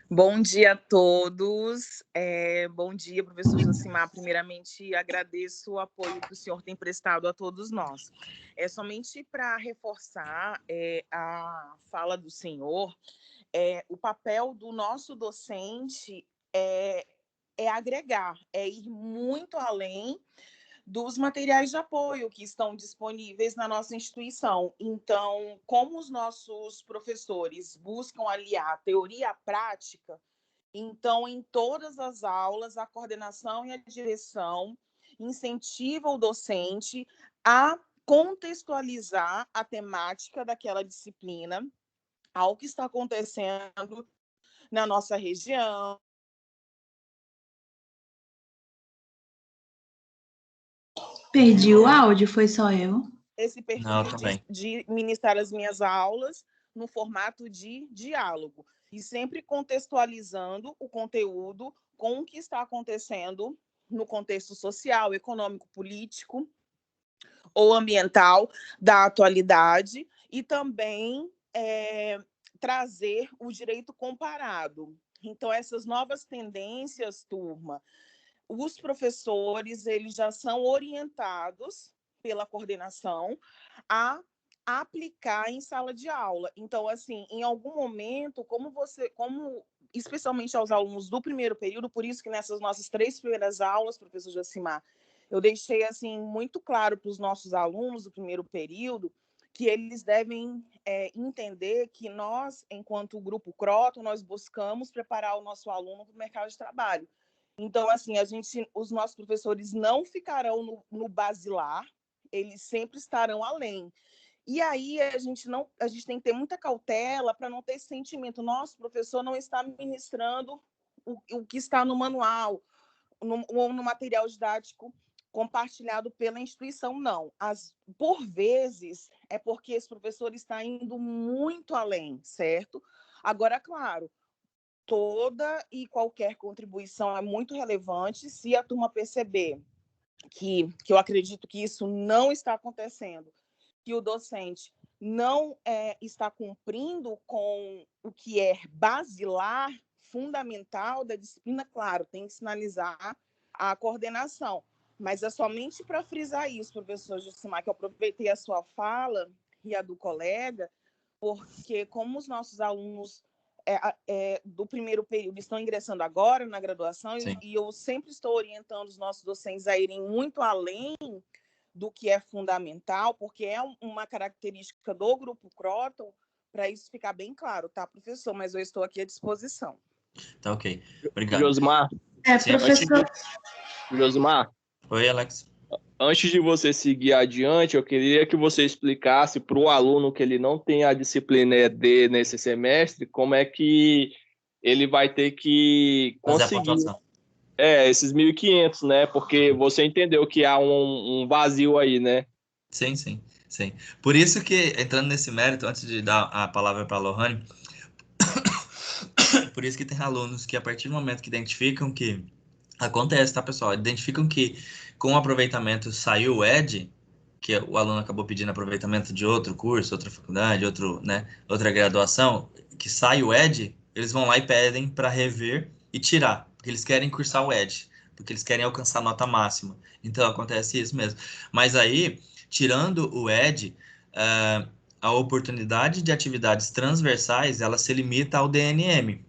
Bom dia a todos. Bom dia, professor Josimar. Primeiramente, agradeço o apoio que o senhor tem prestado a todos nós. Somente para reforçar a fala do senhor, o papel do nosso docente é agregar, é ir muito além dos materiais de apoio que estão disponíveis na nossa instituição. Então, como os nossos professores buscam aliar a teoria à prática, então, em todas as aulas, a coordenação e a direção incentivam o docente a contextualizar a temática daquela disciplina ao que está acontecendo na nossa região. Perdi o áudio, foi só eu? Esse perfil de ministrar as minhas aulas no formato de diálogo e sempre contextualizando o conteúdo com o que está acontecendo no contexto social, econômico, político ou ambiental da atualidade e também trazer o direito comparado. Então, essas novas tendências, turma, os professores, eles já são orientados pela coordenação a aplicar em sala de aula. Então, assim, em algum momento, especialmente aos alunos do primeiro período, por isso que nessas nossas 3 primeiras aulas, professor Josimar, eu deixei, assim, muito claro para os nossos alunos do primeiro período que eles devem entender que nós, enquanto Grupo Croton, nós buscamos preparar o nosso aluno para o mercado de trabalho. Então, assim, os nossos professores não ficarão no basilar, eles sempre estarão além. E aí a gente tem que ter muita cautela para não ter esse sentimento, nosso professor não está ministrando o que está no manual, ou no material didático compartilhado pela instituição, não. Por vezes, é porque esse professor está indo muito além, certo? Agora, claro, toda e qualquer contribuição é muito relevante. Se a turma perceber que eu acredito que isso não está acontecendo, que o docente não está cumprindo com o que é basilar, fundamental da disciplina, claro, tem que sinalizar a coordenação. Mas é somente para frisar isso, professor Josimar, que eu aproveitei a sua fala e a do colega, porque como os nossos alunos do primeiro período estão ingressando agora na graduação, e eu sempre estou orientando os nossos docentes a irem muito além do que é fundamental, porque é uma característica do Grupo Croton, para isso ficar bem claro, tá, professor? Mas eu estou aqui à disposição. Tá ok. Obrigado. Josimar. Professor. Josimar. Oi, Alex. Antes de você seguir adiante, eu queria que você explicasse para o aluno que ele não tem a disciplina ED nesse semestre, como é que ele vai ter que conseguir esses 1.500, né? Porque você entendeu que há um vazio aí, né? Sim. Por isso que, entrando nesse mérito, antes de dar a palavra para a Lohane, por isso que tem alunos que, a partir do momento que identificam que acontece, tá, pessoal? Identificam que com o aproveitamento saiu o ED, que o aluno acabou pedindo aproveitamento de outro curso, outra faculdade, outra graduação, que sai o ED, eles vão lá e pedem para rever e tirar, porque eles querem cursar o ED, porque eles querem alcançar a nota máxima. Então, acontece isso mesmo. Mas aí, tirando o ED, a oportunidade de atividades transversais, ela se limita ao DNM,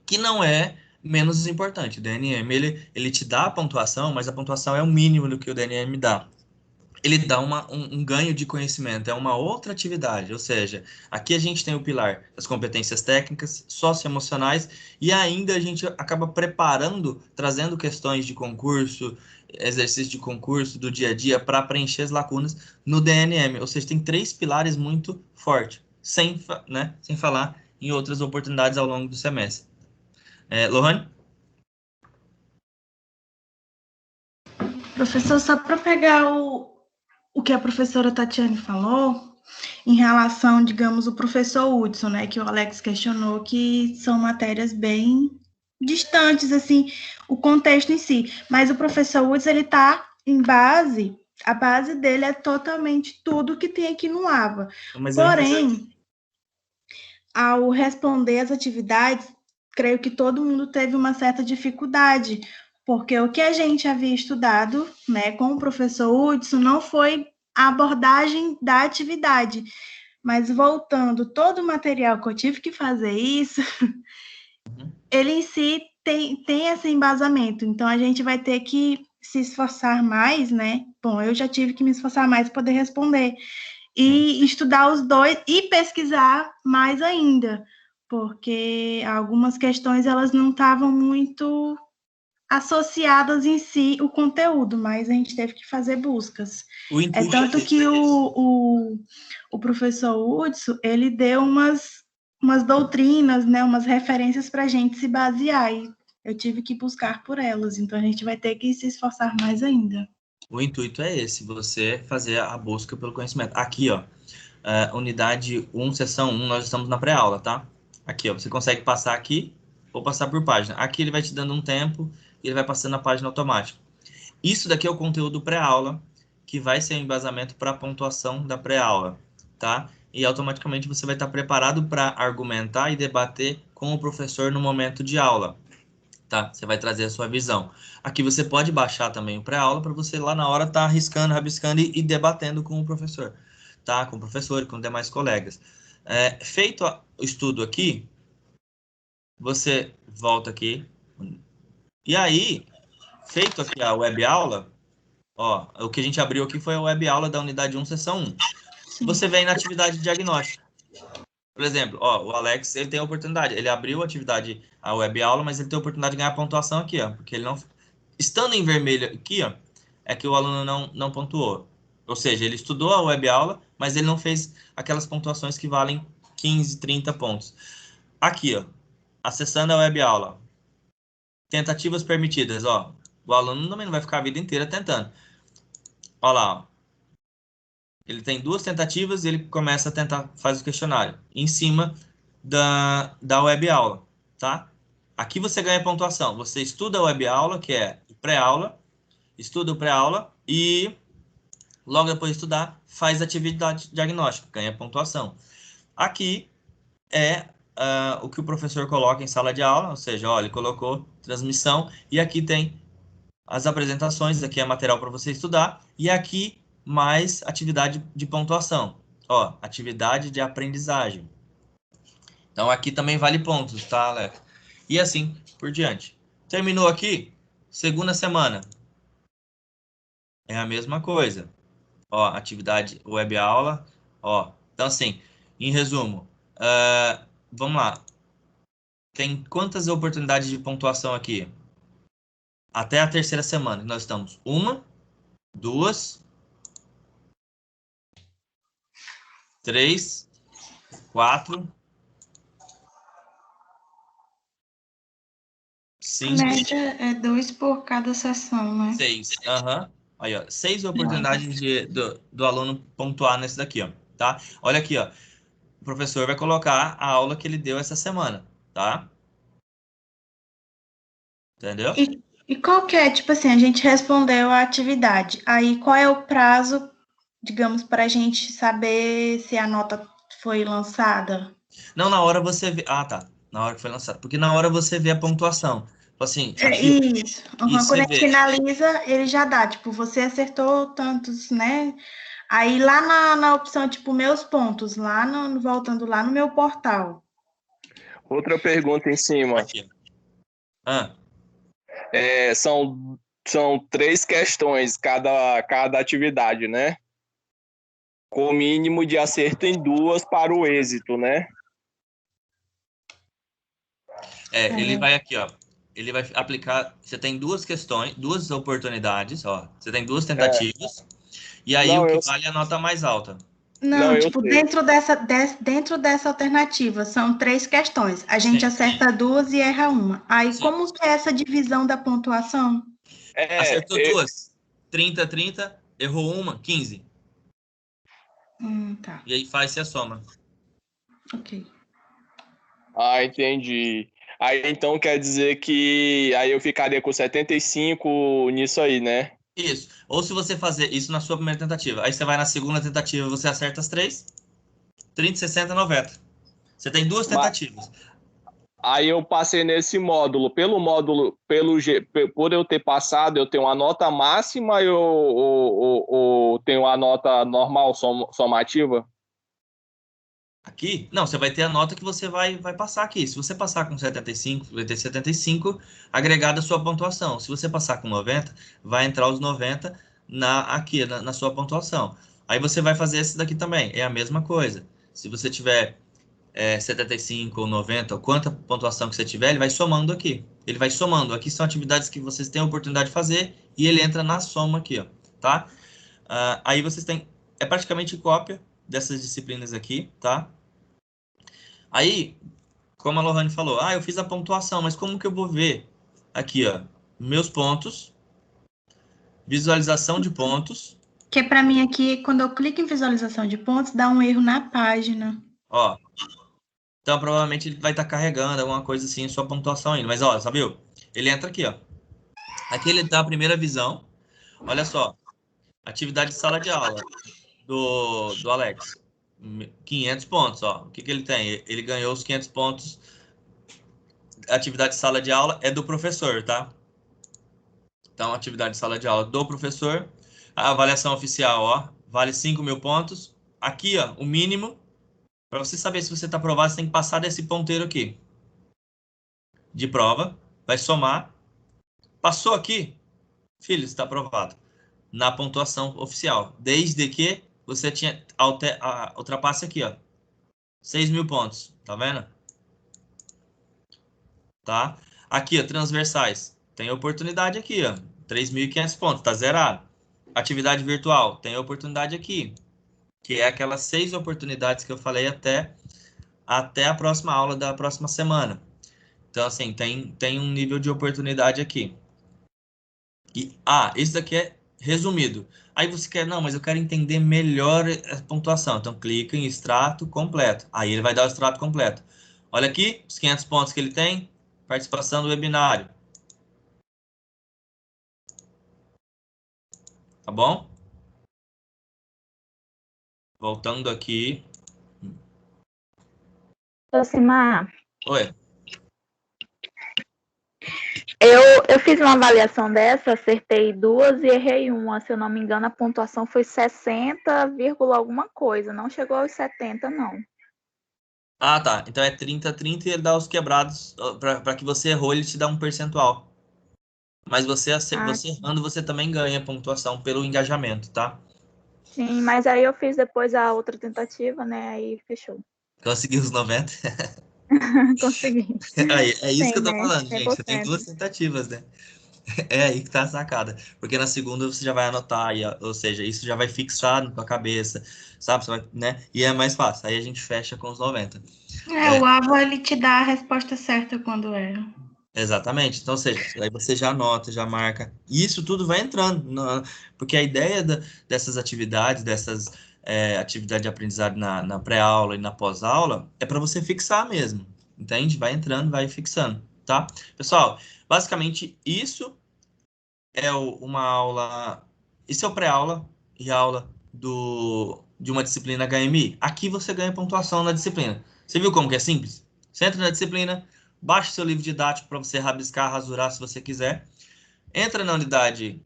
que não é menos importante. O DNM, ele te dá a pontuação, mas a pontuação é o mínimo do que o DNM dá. Ele dá um ganho de conhecimento, é uma outra atividade, ou seja, aqui a gente tem o pilar das competências técnicas, socioemocionais, e ainda a gente acaba preparando, trazendo questões de concurso, exercício de concurso do dia a dia para preencher as lacunas no DNM, ou seja, tem 3 pilares muito fortes, sem falar em outras oportunidades ao longo do semestre. Lohane? Professor, só para pegar o que a professora Tatiane falou, em relação, digamos, o professor Hudson, né, que o Alex questionou, que são matérias bem distantes, assim, o contexto em si. Mas o professor Hudson, ele está em base, a base dele é totalmente tudo que tem aqui no AVA. Porém, ao responder as atividades, creio que todo mundo teve uma certa dificuldade, porque o que a gente havia estudado, né, com o professor Hudson não foi a abordagem da atividade, mas voltando todo o material que eu tive que fazer isso, ele em si tem esse embasamento, então a gente vai ter que se esforçar mais, né? Bom, eu já tive que me esforçar mais para poder responder, e estudar os dois e pesquisar mais ainda, porque algumas questões elas não estavam muito associadas em si o conteúdo, mas a gente teve que fazer buscas. É tanto que o professor Hudson, ele deu umas doutrinas, né, umas referências para a gente se basear, e eu tive que buscar por elas, então a gente vai ter que se esforçar mais ainda. O intuito é esse, você fazer a busca pelo conhecimento. Aqui, ó, unidade 1, seção 1, nós estamos na pré-aula, tá? Aqui, ó, você consegue passar aqui ou passar por página. Aqui ele vai te dando um tempo e ele vai passando a página automática. Isso daqui é o conteúdo pré-aula, que vai ser o embasamento para a pontuação da pré-aula, tá? E automaticamente você vai estar preparado para argumentar e debater com o professor no momento de aula. tá? Você vai trazer a sua visão. Aqui você pode baixar também o pré-aula para você lá na hora estar riscando, rabiscando e debatendo com o professor, tá? Com o professor e com demais colegas. Feito o estudo aqui, você volta aqui. E aí, feito aqui a web aula, ó, o que a gente abriu aqui foi a web aula da unidade 1, sessão 1. Sim. Você vem na atividade diagnóstica. Por exemplo, ó, o Alex, ele tem a oportunidade, ele abriu a web aula, mas ele tem a oportunidade de ganhar pontuação aqui, ó, porque ele não... Estando em vermelho aqui, ó, é que o aluno não pontuou. Ou seja, ele estudou a web aula, mas ele não fez aquelas pontuações que valem 15, 30 pontos. Aqui, ó, acessando a web aula, tentativas permitidas, ó, o aluno também não vai ficar a vida inteira tentando. Ó lá, ó. Ele tem 2 tentativas e ele começa a tentar, faz o questionário em cima da web aula, tá? Aqui você ganha pontuação. Você estuda a web aula, que é pré-aula, estuda o pré-aula e logo depois de estudar, faz atividade diagnóstica, ganha pontuação. Aqui é o que o professor coloca em sala de aula, ou seja, ó, ele colocou transmissão e aqui tem as apresentações, aqui é material para você estudar e aqui mais atividade de pontuação. Ó, atividade de aprendizagem. Então, aqui também vale pontos, tá, Alex? E assim por diante. Terminou aqui, segunda semana. É a mesma coisa. Ó, atividade web aula. Ó, então, assim, em resumo, vamos lá. Tem quantas oportunidades de pontuação aqui? Até a terceira semana, nós estamos 1, 2, 3, 4, 5, A média é 2 por cada sessão, né? 6. Aham. Aí, ó, 6 oportunidades do aluno pontuar nesse daqui, ó, tá? Olha aqui, ó. O professor vai colocar a aula que ele deu essa semana, tá? Entendeu? E qual que é, tipo assim, a gente respondeu a atividade. Aí, qual é o prazo, digamos, para a gente saber se a nota foi lançada? Não, na hora você vê... Ah, tá. Na hora que foi lançado. Porque na hora você vê a pontuação. Assim, É aqui, isso. Uhum. isso Quando você a gente vê. finaliza, ele já dá, tipo, você acertou tantos, né? Aí lá na opção, tipo, meus pontos, lá voltando lá no meu portal. Outra pergunta em cima. Aqui. Ah, São 3 questões cada atividade, né? Com mínimo de acerto em 2 para o êxito, né? ele vai aqui, ó. Ele vai aplicar... Você tem 2 questões, 2 oportunidades, ó. Você tem 2 tentativas. E aí Não, o que eu- vale é a nota mais alta. Não, eu tipo, sei. dentro dessa alternativa, são 3 questões. A gente Sim. acerta 2 e erra uma. Aí, Sim. como que é essa divisão da pontuação? Acertou 2, 30, 30. Errou uma, 15. Tá. E aí faz-se a soma. Ok. Entendi. Aí então quer dizer que aí eu ficaria com 75 nisso aí, né? Isso. Ou se você fazer isso na sua primeira tentativa. Aí você vai na segunda tentativa, você acerta as 3. 30, 60, 90. Você tem 2 Mas tentativas. aí eu passei nesse módulo. Por eu ter passado, eu tenho uma nota máxima ou tenho a nota normal, somativa? Aqui, não, você vai ter a nota que você vai passar aqui. Se você passar com 75, vai ter 75 agregado a sua pontuação. Se você passar com 90, vai entrar os 90 aqui na sua pontuação. Aí você vai fazer esse daqui também. É a mesma coisa. Se você tiver 75 ou 90, ou quanta pontuação que você tiver, ele vai somando aqui. Ele vai somando. Aqui são atividades que vocês têm a oportunidade de fazer e ele entra na soma aqui, ó, tá? Aí vocês têm... É praticamente cópia dessas disciplinas aqui, tá? Aí, como a Lohane falou, eu fiz a pontuação, mas como que eu vou ver? Aqui, ó, meus pontos, visualização de pontos, Que para mim aqui, quando eu clico em visualização de pontos, dá um erro na página. ó. Então, provavelmente ele vai estar carregando alguma coisa assim, sua pontuação ainda. Mas, ó, sabe? Ele entra aqui, ó. Aqui ele dá a primeira visão. Olha só. Atividade de sala de aula do Alex. 500 pontos, ó. O que ele tem? Ele ganhou os 500 pontos atividade de sala de aula é do professor, tá? Então, atividade de sala de aula do professor. A avaliação oficial, ó, vale 5.000 pontos. Aqui, ó, o mínimo. Para você saber se você está aprovado, você tem que passar desse ponteiro aqui. De prova. Vai somar. Passou aqui, filho, está aprovado. Na pontuação oficial. Desde que você ultrapasse aqui, ó. 6.000 pontos. Tá vendo? Tá? Aqui, ó, transversais. Tem oportunidade aqui, ó. 3.500 pontos, tá zerado. Atividade virtual, tem oportunidade aqui. Que é aquelas 6 oportunidades que eu falei até a próxima aula da próxima semana. Então, assim, tem um nível de oportunidade aqui. E, isso daqui é resumido. Aí você quer, não, mas eu quero entender melhor a pontuação. Então, clica em extrato completo. Aí ele vai dar o extrato completo. Olha aqui, os 500 pontos que ele tem. Participação do webinário. Tá bom? Voltando aqui. Josimar, Oi. eu fiz uma avaliação dessa, acertei 2 e errei uma. Se eu não me engano, a pontuação foi 60, alguma coisa. Não chegou aos 70, não. Ah, tá. Então é 30, 30 e ele dá os quebrados. Para que você errou, ele te dá um percentual. Mas você errando, você também ganha pontuação pelo engajamento, tá? Sim, mas aí eu fiz depois a outra tentativa, né? Aí fechou. Conseguiu os 90. Consegui. Aí, é isso 100, que eu tô né? falando, gente. Você tem 100%. 2 tentativas, né? É aí que tá a sacada. Porque na segunda você já vai anotar, ou seja, isso já vai fixar na tua cabeça, sabe? Você vai, né? E é mais fácil. Aí a gente fecha com os 90. O AVA, ele te dá a resposta certa quando erra. Exatamente. Então, ou seja, aí você já anota, já marca. E isso tudo vai entrando. Porque a ideia dessas atividades, atividade de aprendizado na pré-aula e na pós-aula, é para você fixar mesmo. Entende? Vai entrando, vai fixando. Tá? Pessoal, basicamente isso é uma aula. Isso é o pré-aula e aula de uma disciplina HMI. Aqui você ganha pontuação na disciplina. Você viu como que é simples? Você entra na disciplina, baixa o seu livro didático para você rabiscar, rasurar se você quiser. Entra na unidade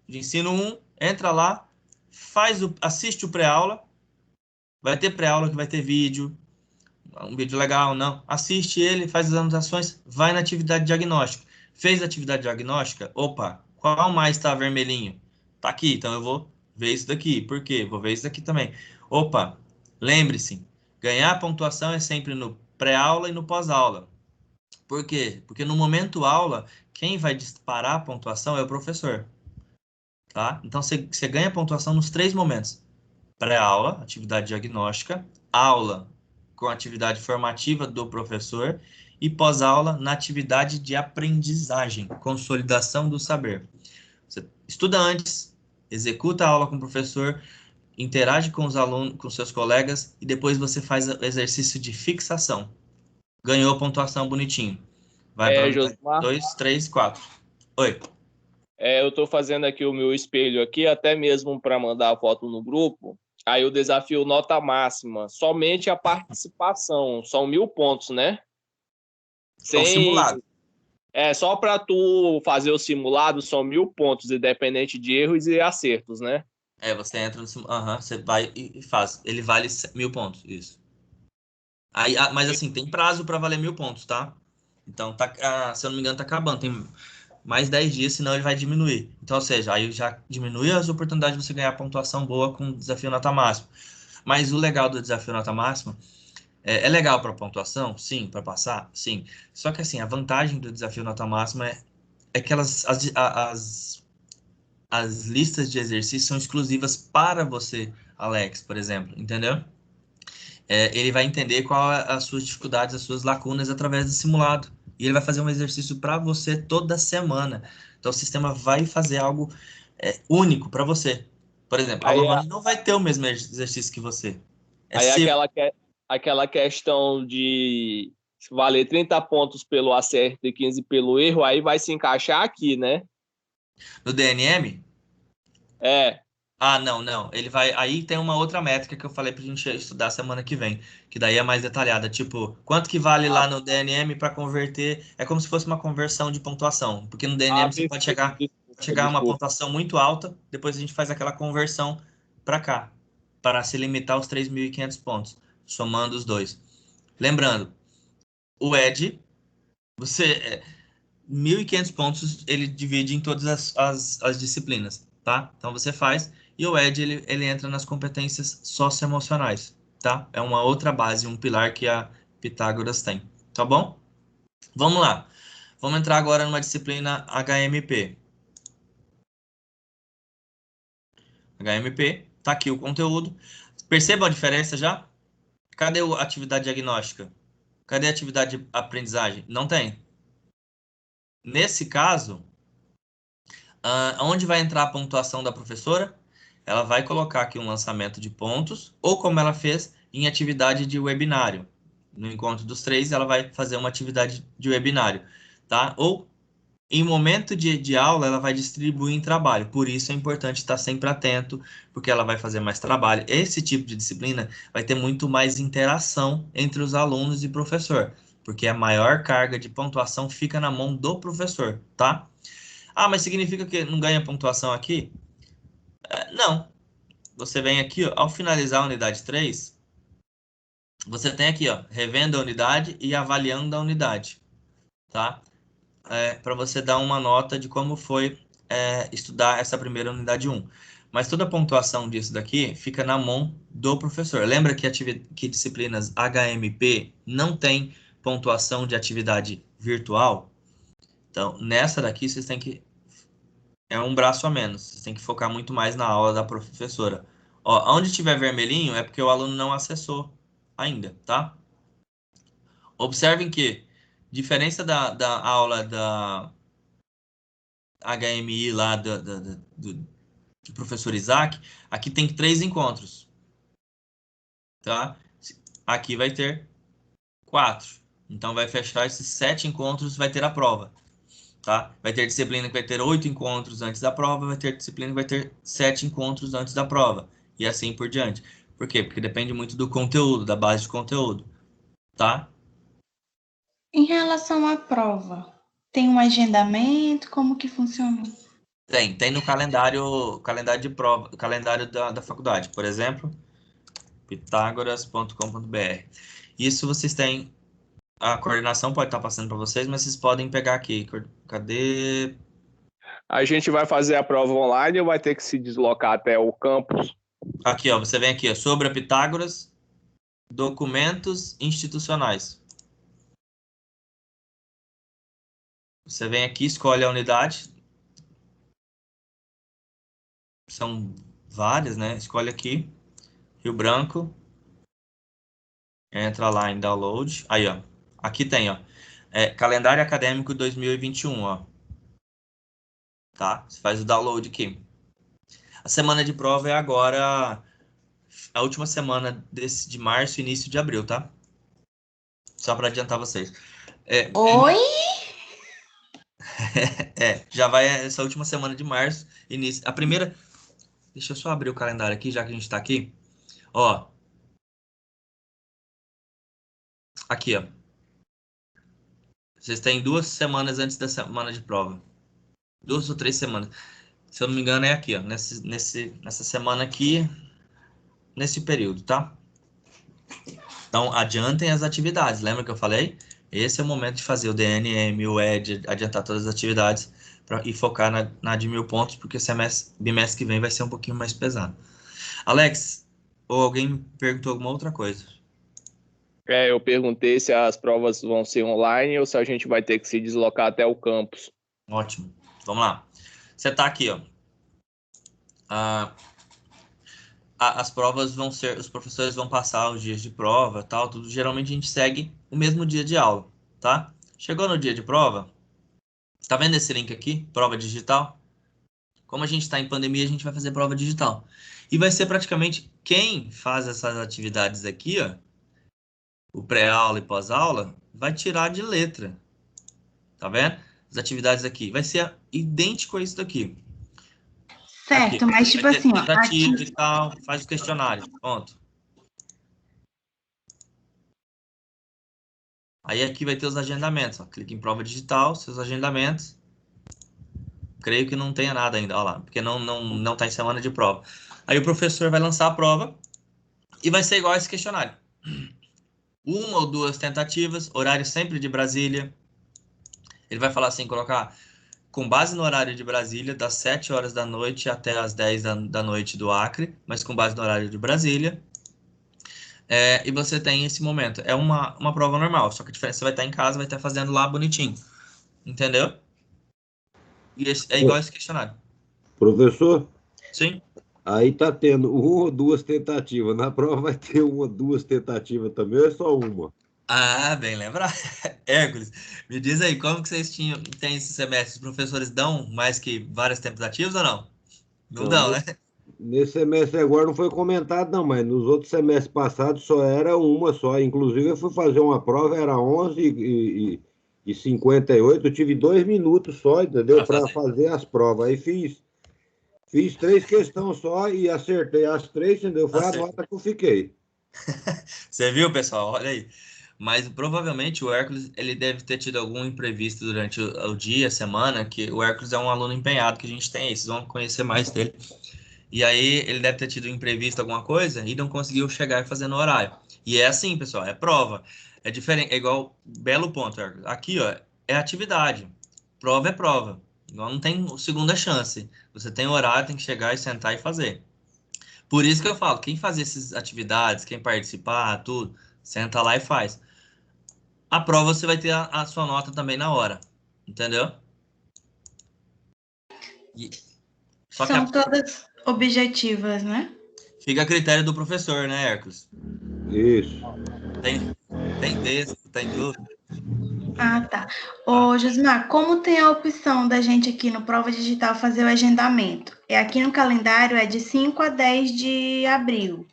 de ensino 1, entra lá, assiste o pré-aula. Vai ter pré-aula que vai ter vídeo, um vídeo legal, não. Assiste ele, faz as anotações, vai na atividade diagnóstica. Fez a atividade diagnóstica? Opa, qual mais está vermelhinho? Tá aqui, então eu vou ver isso daqui. Por quê? Vou ver isso daqui também. Opa, lembre-se, ganhar pontuação é sempre no pré-aula e no pós-aula. Por quê? Porque no momento aula, quem vai disparar a pontuação é o professor. Tá? Então você ganha pontuação nos 3 momentos. Pré-aula, atividade diagnóstica, aula com atividade formativa do professor e pós-aula na atividade de aprendizagem, consolidação do saber. Você estuda antes, executa a aula com o professor, interage com os alunos, com seus colegas e depois você faz o exercício de fixação. Ganhou pontuação bonitinho. Vai para Josimar, 2, 3, 4. Oi. eu estou fazendo aqui o meu espelho aqui, até mesmo para mandar a foto no grupo. Aí o desafio nota máxima, somente a participação, são 1.000 pontos, né? É o simulado. Só para tu fazer o simulado, são 1.000 pontos, independente de erros e acertos, né? Você entra no simulado, você vai e faz. Ele vale 1.000 pontos, isso. Aí, mas assim, tem prazo para valer 1.000 pontos, tá? Então, se eu não me engano, tá acabando. Tem mais 10 dias, senão ele vai diminuir. Então, ou seja, aí já diminui as oportunidades de você ganhar pontuação boa com o desafio nota máxima. Mas o legal do desafio nota máxima é legal para pontuação? Sim. Para passar? Sim. Só que assim, a vantagem do desafio nota máxima é que as listas de exercícios são exclusivas para você, Alex, por exemplo, entendeu? Ele vai entender qual as suas dificuldades, as suas lacunas através do simulado. E ele vai fazer um exercício para você toda semana. Então, o sistema vai fazer algo único para você. Por exemplo, a Lohane não vai ter o mesmo exercício que você. Aquela questão de valer 30 pontos pelo acerto e 15 pelo erro, aí vai se encaixar aqui, né? No DNM? Ah, não. Ele vai. Aí tem uma outra métrica que eu falei pra gente estudar semana que vem, que daí é mais detalhada. Tipo, quanto que vale lá no DNM para converter? É como se fosse uma conversão de pontuação, porque no DNM você pode chegar a uma Desculpa. pontuação muito alta, depois a gente faz aquela conversão para cá, para se limitar aos 3.500 pontos, somando os dois. Lembrando, o ED, você 1.500 pontos ele divide em todas as disciplinas, tá? Então você faz, e o ED ele entra nas competências socioemocionais, tá? É uma outra base, um pilar que a Pitágoras tem, tá bom? Vamos lá. Vamos entrar agora numa disciplina HMP. HMP, tá aqui o conteúdo. Percebam a diferença já? Cadê a atividade diagnóstica? Cadê a atividade de aprendizagem? Não tem. Nesse caso, onde vai entrar a pontuação da professora? Ela vai colocar aqui um lançamento de pontos, ou como ela fez em atividade de webinário. No encontro dos três, ela vai fazer uma atividade de webinário, tá? Ou em momento de aula, ela vai distribuir em trabalho. Por isso é importante estar sempre atento, porque ela vai fazer mais trabalho. Esse tipo de disciplina vai ter muito mais interação entre os alunos e professor, porque a maior carga de pontuação fica na mão do professor, tá? Ah, mas significa que não ganha pontuação aqui? Não. Você vem aqui, ó, ao finalizar a unidade 3, você tem aqui, ó, revendo a unidade e avaliando a unidade, tá? Para você dar uma nota de como foi estudar essa primeira unidade 1. Mas toda a pontuação disso daqui fica na mão do professor. Lembra que disciplinas HMP não tem pontuação de atividade virtual? Então, nessa daqui, vocês têm que é um braço a menos. Você tem que focar muito mais na aula da professora. Ó, onde tiver vermelhinho é porque o aluno não acessou ainda, tá? Observem que, diferença da aula da HMI lá do professor Isaac, aqui tem 3 encontros, tá? Aqui vai ter 4. Então, vai fechar esses 7 encontros, vai ter a prova. Tá? Vai ter disciplina que vai ter 8 encontros antes da prova, vai ter disciplina que vai ter 7 encontros antes da prova, e assim por diante. Por quê? Porque depende muito do conteúdo, da base de conteúdo, tá? Em relação à prova, tem um agendamento? Como que funciona? Tem no calendário de prova, calendário da faculdade, por exemplo, pitagoras.com.br. Isso vocês têm, a coordenação pode estar passando para vocês, mas vocês podem pegar aqui. Cadê? A gente vai fazer a prova online ou vai ter que se deslocar até o campus? Aqui, ó, você vem aqui, ó, sobre a Pitágoras, documentos institucionais. Você vem aqui, escolhe a unidade. São várias, né? Escolhe aqui, Rio Branco. Entra lá em download. Aí, ó. Aqui tem, ó. Calendário acadêmico 2021, ó. Tá? Você faz o download aqui. A semana de prova é agora, a última semana de março, início de abril, tá? Só para adiantar vocês. Oi? Já vai essa última semana de março, início. A primeira. Deixa eu só abrir o calendário aqui, já que a gente tá aqui. Ó. Aqui, ó. Vocês têm 2 semanas antes da semana de prova. 2 ou 3 semanas. Se eu não me engano, é aqui, ó. Nessa semana aqui, nesse período, tá? Então, adiantem as atividades. Lembra que eu falei? Esse é o momento de fazer o DNM, o ED, adiantar todas as atividades e focar na de 1.000 pontos, porque bimestre que vem vai ser um pouquinho mais pesado. Alex, ou alguém perguntou alguma outra coisa? Eu perguntei se as provas vão ser online ou se a gente vai ter que se deslocar até o campus. Ótimo. Vamos lá. Você tá aqui, ó. As provas vão ser, os professores vão passar os dias de prova, tal, tudo. Geralmente a gente segue o mesmo dia de aula, tá? Chegou no dia de prova, tá vendo esse link aqui? Prova digital? Como a gente está em pandemia, a gente vai fazer prova digital. E vai ser praticamente quem faz essas atividades aqui, ó, o pré-aula e pós-aula, vai tirar de letra. Tá vendo? As atividades aqui. Vai ser idêntico a isso daqui. Certo, Aqui. mas tipo Vai ter assim, ó, tentativa aqui. e tal, faz o questionário, ponto. Aí aqui vai ter os agendamentos, ó. Clica em prova digital, seus agendamentos. Creio que não tenha nada ainda, ó lá, porque não tá em semana de prova. Aí o professor vai lançar a prova e vai ser igual a esse questionário. 1 ou 2 tentativas, horário sempre de Brasília. Ele vai falar assim, colocar com base no horário de Brasília, das 7 horas da noite até as 10 da noite do Acre, mas com base no horário de Brasília. E você tem esse momento. É uma prova normal, só que a diferença, você vai estar em casa, vai estar fazendo lá bonitinho. Entendeu? E é igual esse questionário. Professor, Sim? aí tá tendo 1 ou 2 tentativas. Na prova vai ter 1 ou 2 tentativas também, ou é só uma? Ah, bem lembrado. Hércules, me diz aí, como que vocês têm esse semestre? Os professores dão mais que várias tentativas ou não? Não Não, dão, né? nesse semestre agora não foi comentado, não, mas nos outros semestres passados só era uma só. Inclusive, eu fui fazer uma prova, era 11h58, eu tive 2 minutos só, entendeu? Para Para fazer. fazer as provas. Aí fiz 3 questões só e acertei as 3, entendeu? Foi a Acertou. nota que eu fiquei. Você viu, pessoal? Olha aí. Mas provavelmente o Hércules ele deve ter tido algum imprevisto durante o dia, a semana, que o Hércules é um aluno empenhado que a gente tem aí, vocês vão conhecer mais dele. E aí ele deve ter tido um imprevisto, alguma coisa, e não conseguiu chegar e fazer no horário. E é assim, pessoal, é prova. É diferente, é igual, belo ponto, Hércules. Aqui, ó, é atividade. Prova é prova. Igual não tem segunda chance. Você tem horário, tem que chegar e sentar e fazer. Por isso que eu falo, quem fazer essas atividades, quem participar, tudo, senta lá e faz. A prova você vai ter a sua nota também na hora, entendeu? E- Só que São todas objetivas, né? fica a critério do professor, né, Hércules? Isso. Tem texto, tem tudo. Ah, tá. Tá? Ô, Josmar, como tem a opção da gente aqui no Prova Digital fazer o agendamento? Aqui no calendário é de 5 a 10 de abril.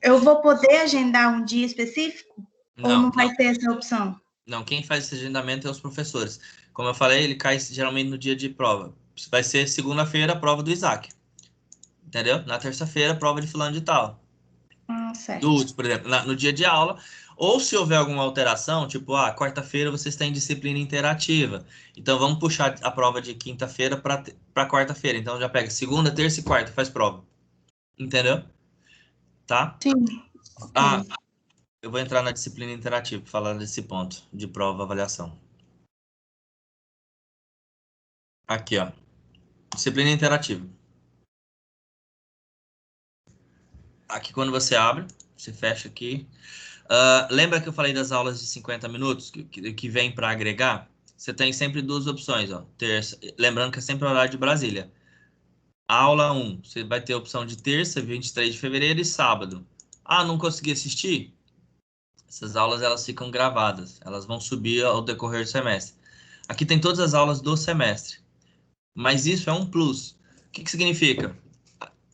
Eu vou poder agendar um dia específico? Ou Não, não vai ter essa opção? não. Quem faz esse agendamento é os professores. Como eu falei, ele cai geralmente no dia de prova. Vai ser segunda-feira a prova do Isaac. Entendeu? Na terça-feira, a prova de fulano de tal. Ah, certo. Do, por exemplo, no dia de aula. Ou se houver alguma alteração, tipo, quarta-feira vocês têm disciplina interativa. Então vamos puxar a prova de quinta-feira para quarta-feira. Então já pega segunda, terça e quarta, faz prova. Entendeu? Tá? Sim. Ah, eu vou entrar na disciplina interativa para falar desse ponto de prova avaliação. Aqui, ó. Disciplina interativa. Aqui quando você abre, você fecha aqui. Lembra que eu falei das aulas de 50 minutos que vem para agregar? Você tem sempre duas opções, ó. Terça, lembrando que é sempre horário de Brasília. Aula 1, você vai ter a opção de terça, 23 de fevereiro e sábado. Ah, não consegui assistir? Essas aulas elas ficam gravadas, elas vão subir ao decorrer do semestre. Aqui tem todas as aulas do semestre, mas isso é um plus. O que significa?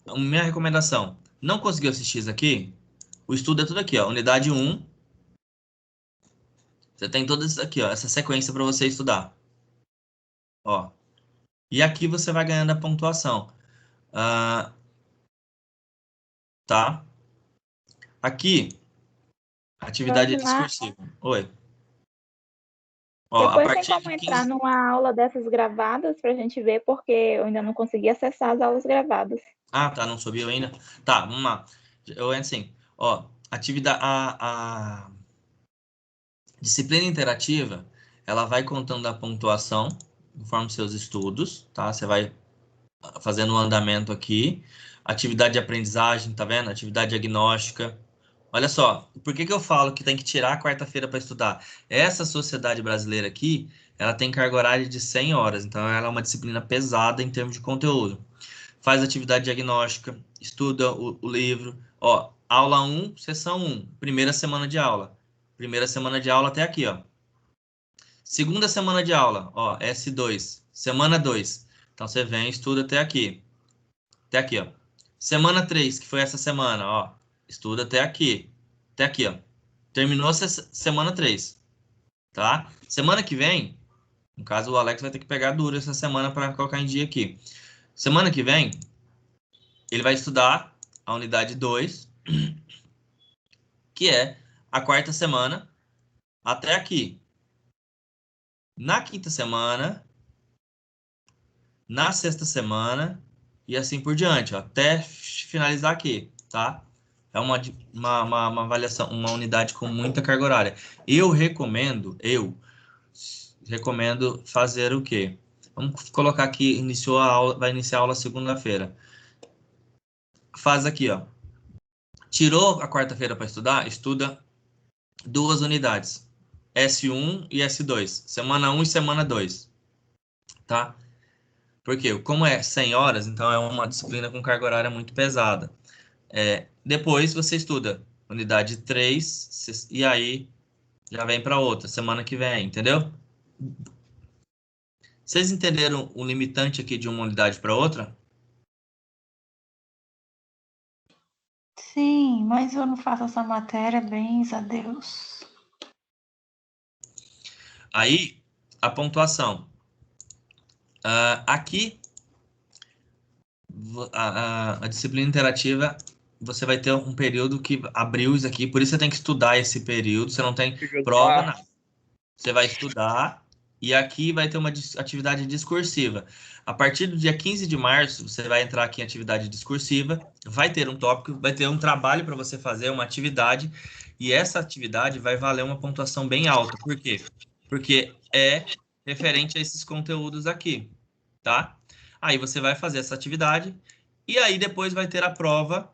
A minha recomendação, não conseguiu assistir isso aqui? O estudo é tudo aqui, ó. Unidade 1, você tem todas isso aqui, ó, essa sequência para você estudar. Ó. E aqui você vai ganhando a pontuação. Tá? Aqui, atividade Josimar, discursiva. Oi. Ó, a depois tem partir como de entrar 15. numa aula dessas gravadas para a gente ver, porque eu ainda não consegui acessar as aulas gravadas. Ah, tá, não subiu ainda. Tá, vamos lá. Eu entro assim. Ó, atividade. A disciplina interativa, ela vai contando a pontuação conforme seus estudos, tá? Você vai fazendo um andamento aqui. Atividade de aprendizagem, tá vendo? Atividade diagnóstica. Olha só, por que eu falo que tem que tirar a quarta-feira para estudar? Essa sociedade brasileira aqui, ela tem carga horária de 100 horas, então ela é uma disciplina pesada em termos de conteúdo. Faz atividade diagnóstica, estuda o livro. Ó, aula 1, sessão 1, primeira semana de aula. Primeira semana de aula até aqui, ó. Segunda semana de aula, ó, S2, semana 2. Então você vem e estuda até aqui. Até aqui, ó. Semana 3, que foi essa semana, ó. Estuda até aqui. Até aqui, ó. Terminou semana 3, tá? Semana que vem, no caso, o Alex vai ter que pegar duro essa semana para colocar em dia aqui. Semana que vem, ele vai estudar a unidade 2, que é a quarta semana até aqui. Na quinta semana, na sexta semana e assim por diante, ó, até finalizar aqui, tá? É uma avaliação, uma unidade com muita carga horária. Eu recomendo fazer o quê? Vamos colocar aqui, iniciou a aula, vai iniciar a aula segunda-feira. Faz aqui, ó. Tirou a quarta-feira para estudar? Estuda 2 unidades. S1 e S2. Semana 1 e semana 2. Tá? Porque como é 100 horas, então é uma disciplina com carga horária muito pesada. Depois você estuda unidade 3 e aí já vem para outra, semana que vem, entendeu? Vocês entenderam o limitante aqui de uma unidade para outra? Sim, mas eu não faço essa matéria, bens a Deus. Aí, a pontuação. Aqui, a disciplina interativa, você vai ter um período que abriu isso aqui, por isso você tem que estudar esse período, você não tem prova, nada. Você vai estudar e aqui vai ter uma atividade discursiva. A partir do dia 15 de março, você vai entrar aqui em atividade discursiva, vai ter um tópico, vai ter um trabalho para você fazer, uma atividade, e essa atividade vai valer uma pontuação bem alta. Por quê? Porque é referente a esses conteúdos aqui, tá? Aí você vai fazer essa atividade e aí depois vai ter a prova,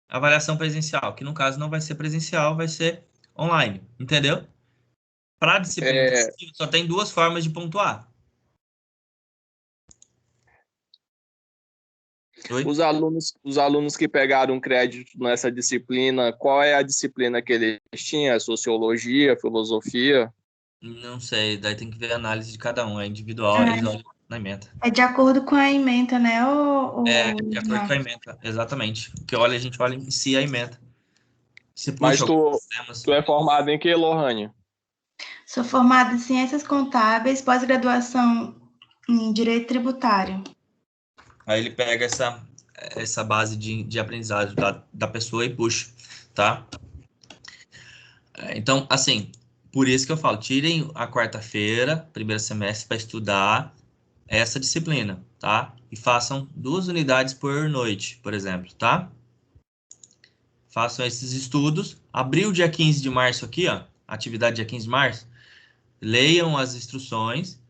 avaliação presencial, que no caso não vai ser presencial, vai ser online, entendeu? Para a disciplina intensiva, só tem 2 formas de pontuar. Oi? Os alunos que pegaram crédito nessa disciplina, qual é a disciplina que eles tinham? É sociologia, filosofia? Não sei, daí tem que ver a análise de cada um, é individual, eles olham na ementa. É de acordo com a ementa, né? De acordo com a ementa, exatamente. Porque olha, a gente olha em si a ementa. Se Mas puxa tu é formado em que, Lohane? Sou formada em Ciências Contábeis, pós-graduação em Direito Tributário. Aí ele pega essa base de aprendizagem da pessoa e puxa, tá? Então, assim, por isso que eu falo, tirem a quarta-feira, primeiro semestre, para estudar essa disciplina, tá? E façam 2 unidades por noite, por exemplo, tá? Façam esses estudos. Abriu dia 15 de março aqui, ó, atividade dia 15 de março. Leiam as instruções.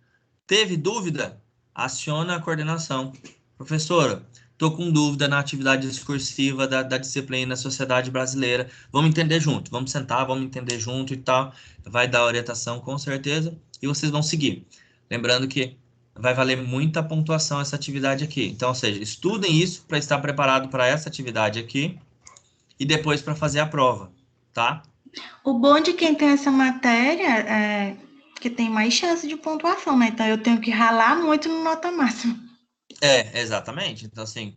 Teve dúvida? Aciona a coordenação. Professora, estou com dúvida na atividade discursiva da disciplina Sociedade Brasileira. Vamos entender junto. Vamos sentar, vamos entender junto e tal. Vai dar orientação com certeza e vocês vão seguir. Lembrando que vai valer muita pontuação essa atividade aqui. Então, ou seja, estudem isso para estar preparado para essa atividade aqui e depois para fazer a prova, tá? O bom de quem tem essa matéria é que tem mais chance de pontuação, né? Então eu tenho que ralar muito no nota máxima. Exatamente. Então, assim...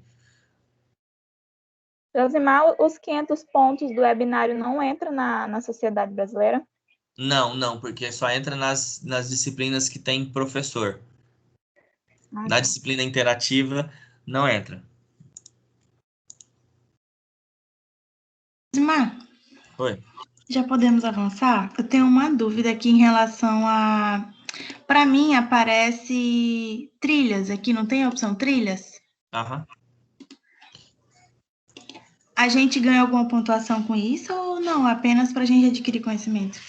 Josimar, os 500 pontos do webinário não entram na Sociedade Brasileira? Não, porque só entra nas disciplinas que tem professor. Na disciplina interativa, não entra. Josimar, Oi. já podemos avançar? Eu tenho uma dúvida aqui em relação a... Para mim, aparece trilhas aqui, não tem a opção trilhas? Aham. A gente ganha alguma pontuação com isso ou não? Apenas para a gente adquirir conhecimento?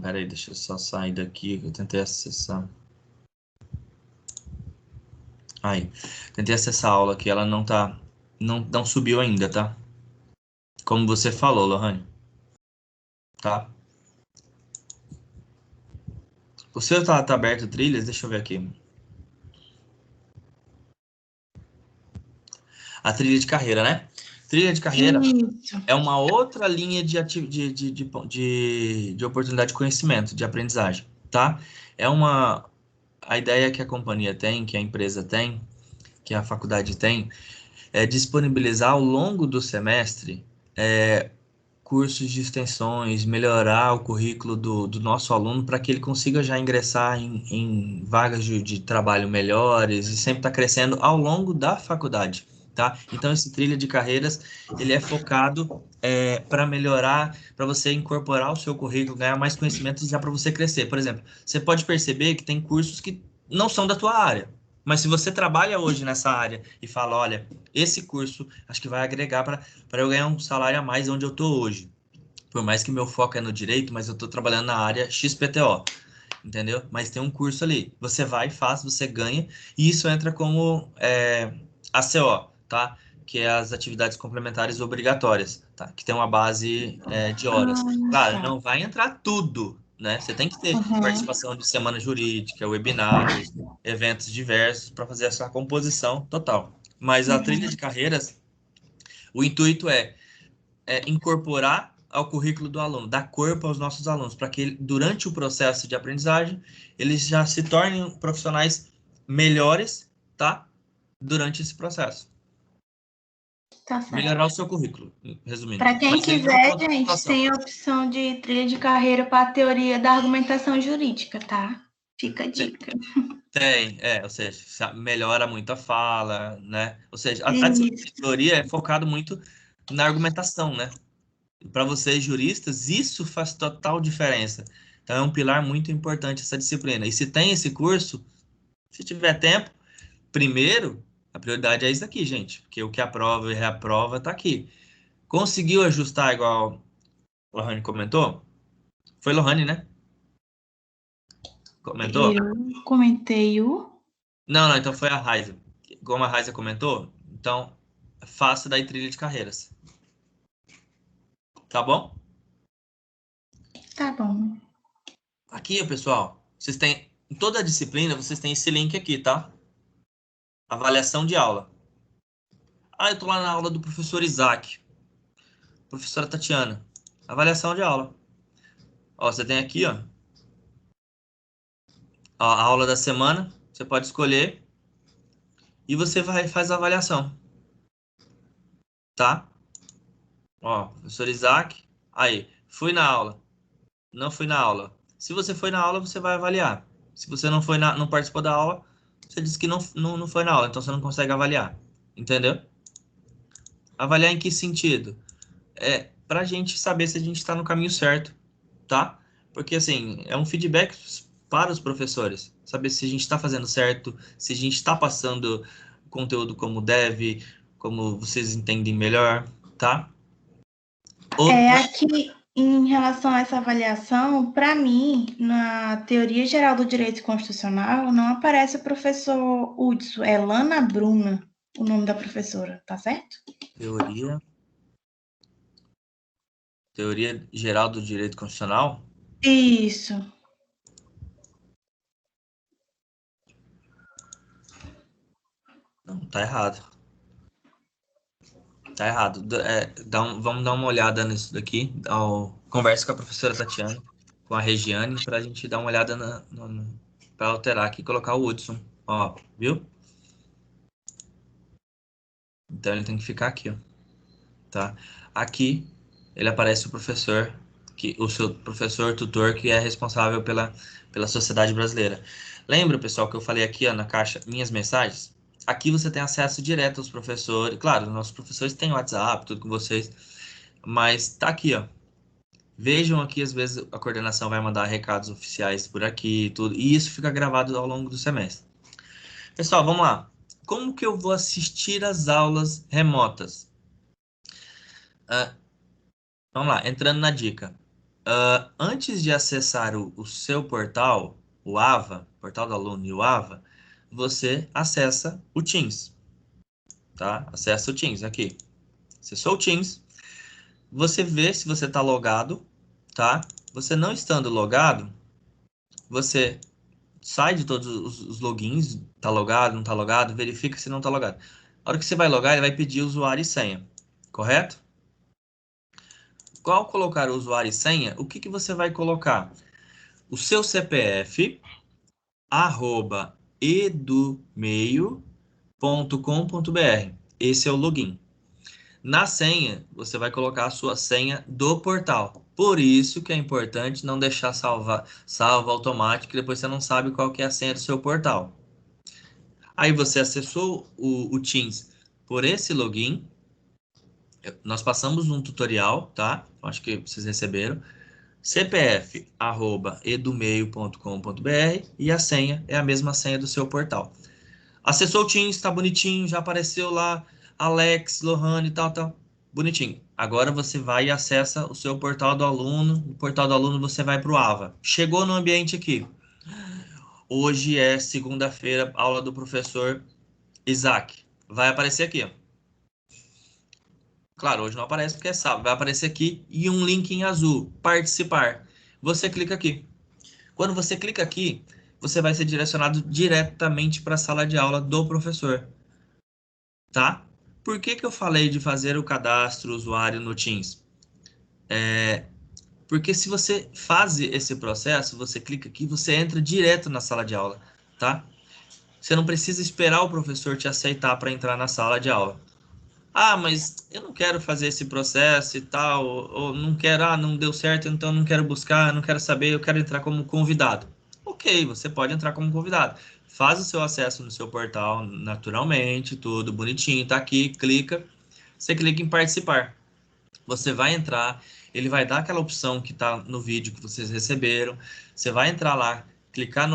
Peraí, deixa eu só sair daqui, eu tentei acessar. Aí, tentei acessar a aula aqui, ela não subiu ainda, tá? Como você falou, Lohane. Tá? O seu tá aberto trilhas? Deixa eu ver aqui. A trilha de carreira, né? Trilha de carreira é uma outra linha de oportunidade de conhecimento, de aprendizagem, tá? A ideia que a companhia tem, que a empresa tem, que a faculdade tem, é disponibilizar ao longo do semestre cursos de extensões, melhorar o currículo do nosso aluno para que ele consiga já ingressar em vagas de trabalho melhores e sempre estar crescendo ao longo da faculdade, tá? Então, esse trilha de carreiras, ele é focado para melhorar, para você incorporar o seu currículo, ganhar mais conhecimentos já para você crescer. Por exemplo, você pode perceber que tem cursos que não são da tua área, mas se você trabalha hoje nessa área e fala, olha, esse curso acho que vai agregar para eu ganhar um salário a mais onde eu estou hoje. Por mais que meu foco é no direito, mas eu estou trabalhando na área XPTO, entendeu? Mas tem um curso ali. Você vai, faz, você ganha, e isso entra como ACO, tá? Que é as atividades complementares obrigatórias, tá? Que tem uma base de horas. Claro, não vai entrar tudo, né? Você tem que ter participação de semana jurídica, webinários, eventos diversos para fazer essa composição total. Mas a trilha de carreiras, o intuito é incorporar ao currículo do aluno, dar corpo aos nossos alunos, para que durante o processo de aprendizagem, eles já se tornem profissionais melhores, tá? Durante esse processo. Tá certo. Melhorar o seu currículo, resumindo. Para quem Mas quiser, gente, tem a opção de trilha de carreira para a teoria da argumentação jurídica, tá? Fica a dica. Tem, ou seja, melhora muito a fala, né? Ou seja, a teoria é focado muito na argumentação, né? Para vocês juristas, isso faz total diferença. Então, é um pilar muito importante essa disciplina. E se tem esse curso, se tiver tempo, primeiro, a prioridade é isso aqui, gente. Porque o que aprova e reaprova está aqui. Conseguiu ajustar igual a Lohane comentou? Foi Lohane, né? Comentou? Eu comentei o... Não, então foi a Raiza. Como a Raiza comentou, então faça daí trilha de carreiras. Tá bom? Tá bom. Aqui, pessoal, vocês têm, em toda a disciplina, vocês têm esse link aqui, tá? Avaliação de aula. Eu tô lá na aula do professor Isaac. Professora Tatiana. Avaliação de aula. Você tem aqui, ó, a aula da semana. Você pode escolher. E você faz a avaliação. Tá? Professor Isaac. Aí, fui na aula. Não fui na aula. Se você foi na aula, você vai avaliar. Se você não participou da aula, você disse que não foi na aula, então você não consegue avaliar. Entendeu? Avaliar em que sentido? Para a gente saber se a gente está no caminho certo, tá? Porque, assim, é um feedback para os professores. Saber se a gente está fazendo certo, se a gente está passando o conteúdo como deve, como vocês entendem melhor, tá? Aqui, em relação a essa avaliação, para mim, na teoria geral do direito constitucional, não aparece o professor Hudson, é Lana Bruna, o nome da professora, tá certo? Teoria geral do direito constitucional? Isso. Não, tá errado. Tá errado. Vamos dar uma olhada nisso daqui. Conversa com a professora Tatiana, com a Regiane, para a gente dar uma olhada para alterar aqui e colocar o Hudson. Viu? Então ele tem que ficar aqui, ó. Tá? Aqui ele aparece o professor, o seu professor tutor, que é responsável pela sociedade brasileira. Lembra, pessoal, que eu falei aqui, ó, na caixa minhas mensagens? Aqui você tem acesso direto aos professores. Claro, nossos professores têm WhatsApp, tudo com vocês. Mas tá aqui, ó. Vejam aqui, às vezes a coordenação vai mandar recados oficiais por aqui, tudo. E isso fica gravado ao longo do semestre. Pessoal, vamos lá. Como que eu vou assistir às aulas remotas? Vamos lá, entrando na dica. Antes de acessar o seu portal, o AVA, portal do aluno e o AVA, você acessa o Teams, tá? Acessa o Teams aqui. Acessou o Teams, você vê se você está logado, tá? Você não estando logado, você sai de todos os logins, tá logado, não tá logado, verifica se não tá logado. A hora que você vai logar, ele vai pedir usuário e senha, correto? Ao colocar o usuário e senha, o que você vai colocar? O seu CPF, @edumeio.com.br. Esse é o login. Na senha, você vai colocar a sua senha do portal. Por isso que é importante não deixar salvo automático, e depois você não sabe qual que é a senha do seu portal. Aí você acessou o Teams por esse login. Nós passamos um tutorial, tá? Acho que vocês receberam. cpf@edumeio.com.br e a senha é a mesma senha do seu portal. Acessou o Teams, tá bonitinho, já apareceu lá Alex, Lohane e tal. Bonitinho. Agora você vai e acessa o seu portal do aluno. No portal do aluno você vai para o AVA. Chegou no ambiente aqui. Hoje é segunda-feira, aula do professor Isaac. Vai aparecer aqui, ó. Claro, hoje não aparece porque é sábado. Vai aparecer aqui e um link em azul, participar. Você clica aqui. Quando você clica aqui, você vai ser direcionado diretamente para a sala de aula do professor. Tá? Por que que eu falei de fazer o cadastro usuário no Teams? Porque se você faz esse processo, você clica aqui, você entra direto na sala de aula, tá? Você não precisa esperar o professor te aceitar para entrar na sala de aula. Ah, mas eu não quero fazer esse processo e tal, ou não quero, não deu certo, então não quero buscar, não quero saber, eu quero entrar como convidado. Ok, você pode entrar como convidado. Faz o seu acesso no seu portal naturalmente, tudo bonitinho, tá aqui, clica, você clica em participar. Você vai entrar, ele vai dar aquela opção que está no vídeo que vocês receberam. Você vai entrar lá, clicar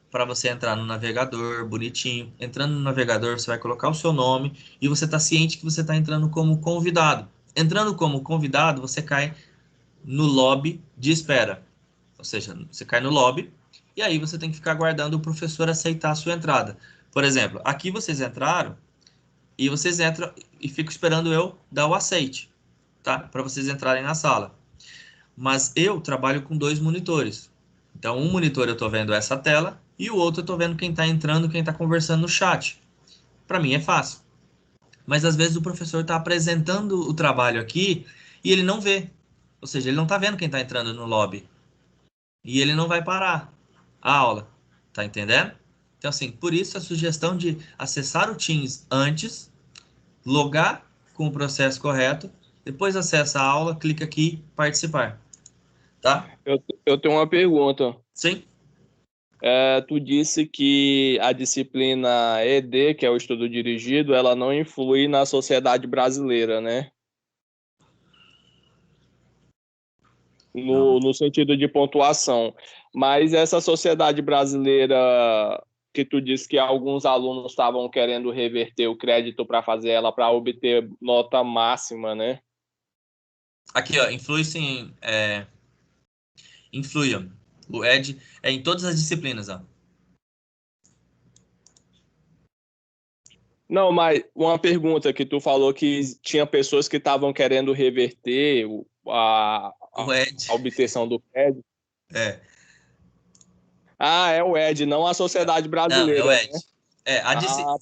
para você entrar no navegador, bonitinho. Entrando no navegador, você vai colocar o seu nome e você está ciente que você está entrando como convidado. Entrando como convidado, você cai no lobby de espera. Ou seja, você cai no lobby e aí você tem que ficar aguardando o professor aceitar a sua entrada. Por exemplo, aqui vocês entraram e vocês entram e ficam esperando eu dar o aceite, tá? Para vocês entrarem na sala. Mas eu trabalho com 2 monitores. Então, um monitor eu estou vendo essa tela e o outro eu estou vendo quem está entrando, quem está conversando no chat. Para mim é fácil. Mas às vezes o professor está apresentando o trabalho aqui e ele não vê. Ou seja, ele não está vendo quem está entrando no lobby. E ele não vai parar a aula. Tá entendendo? Então, assim, por isso a sugestão de acessar o Teams antes, logar com o processo correto, depois acessa a aula, clica aqui, participar. Tá? Eu tenho uma pergunta. Sim. Tu disse que a disciplina ED, que é o estudo dirigido, ela não influi na sociedade brasileira, né? No sentido de pontuação. Mas essa sociedade brasileira que tu disse que alguns alunos estavam querendo reverter o crédito para fazer ela para obter nota máxima, né? Aqui, ó, influi sim, influi, ó. O ED é em todas as disciplinas, ó. Não, mas uma pergunta que tu falou que tinha pessoas que estavam querendo reverter a obtenção do crédito. É. Ah, é o ED, não a sociedade brasileira. Não, é o ED. Né?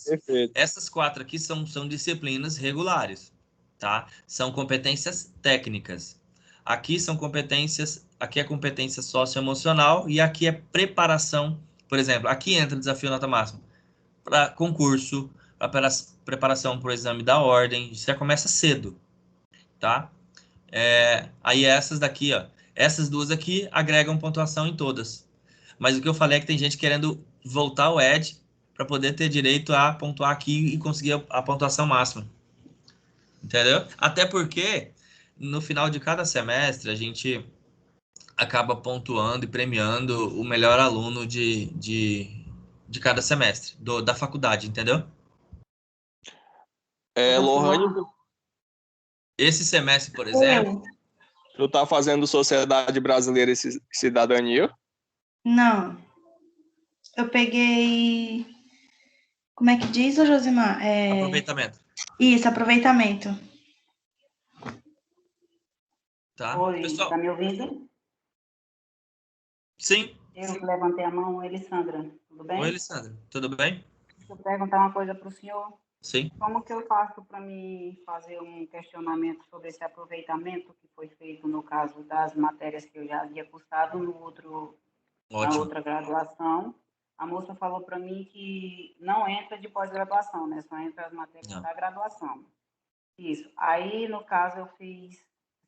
Perfeito. Essas 4 aqui são disciplinas regulares, tá? São competências técnicas. Aqui são competências, aqui é competência socioemocional e aqui é preparação. Por exemplo, aqui entra o desafio nota máxima para concurso, para preparação para o exame da ordem. Isso já começa cedo, tá? Aí essas daqui, ó, essas 2 aqui agregam pontuação em todas. Mas o que eu falei é que tem gente querendo voltar ao ED para poder ter direito a pontuar aqui e conseguir a pontuação máxima. Entendeu? Até porque no final de cada semestre a gente acaba pontuando e premiando o melhor aluno de cada semestre da faculdade, entendeu? Lohane, esse semestre, por exemplo, tu tá fazendo Sociedade Brasileira e Cidadania? Não. Eu peguei. Como é que diz, Josimar? Aproveitamento. Isso, aproveitamento. Tá? Oi, pessoal? Tá me ouvindo? Sim. Eu levantei a mão, Elisandra, tudo bem? Oi, Elisandra, tudo bem? Deixa eu perguntar uma coisa para o senhor. Sim. Como que eu faço para me fazer um questionamento sobre esse aproveitamento que foi feito no caso das matérias que eu já havia cursado na outra graduação? A moça falou para mim que não entra de pós-graduação, né? Só entra as matérias da graduação. Isso. Aí, no caso, eu fiz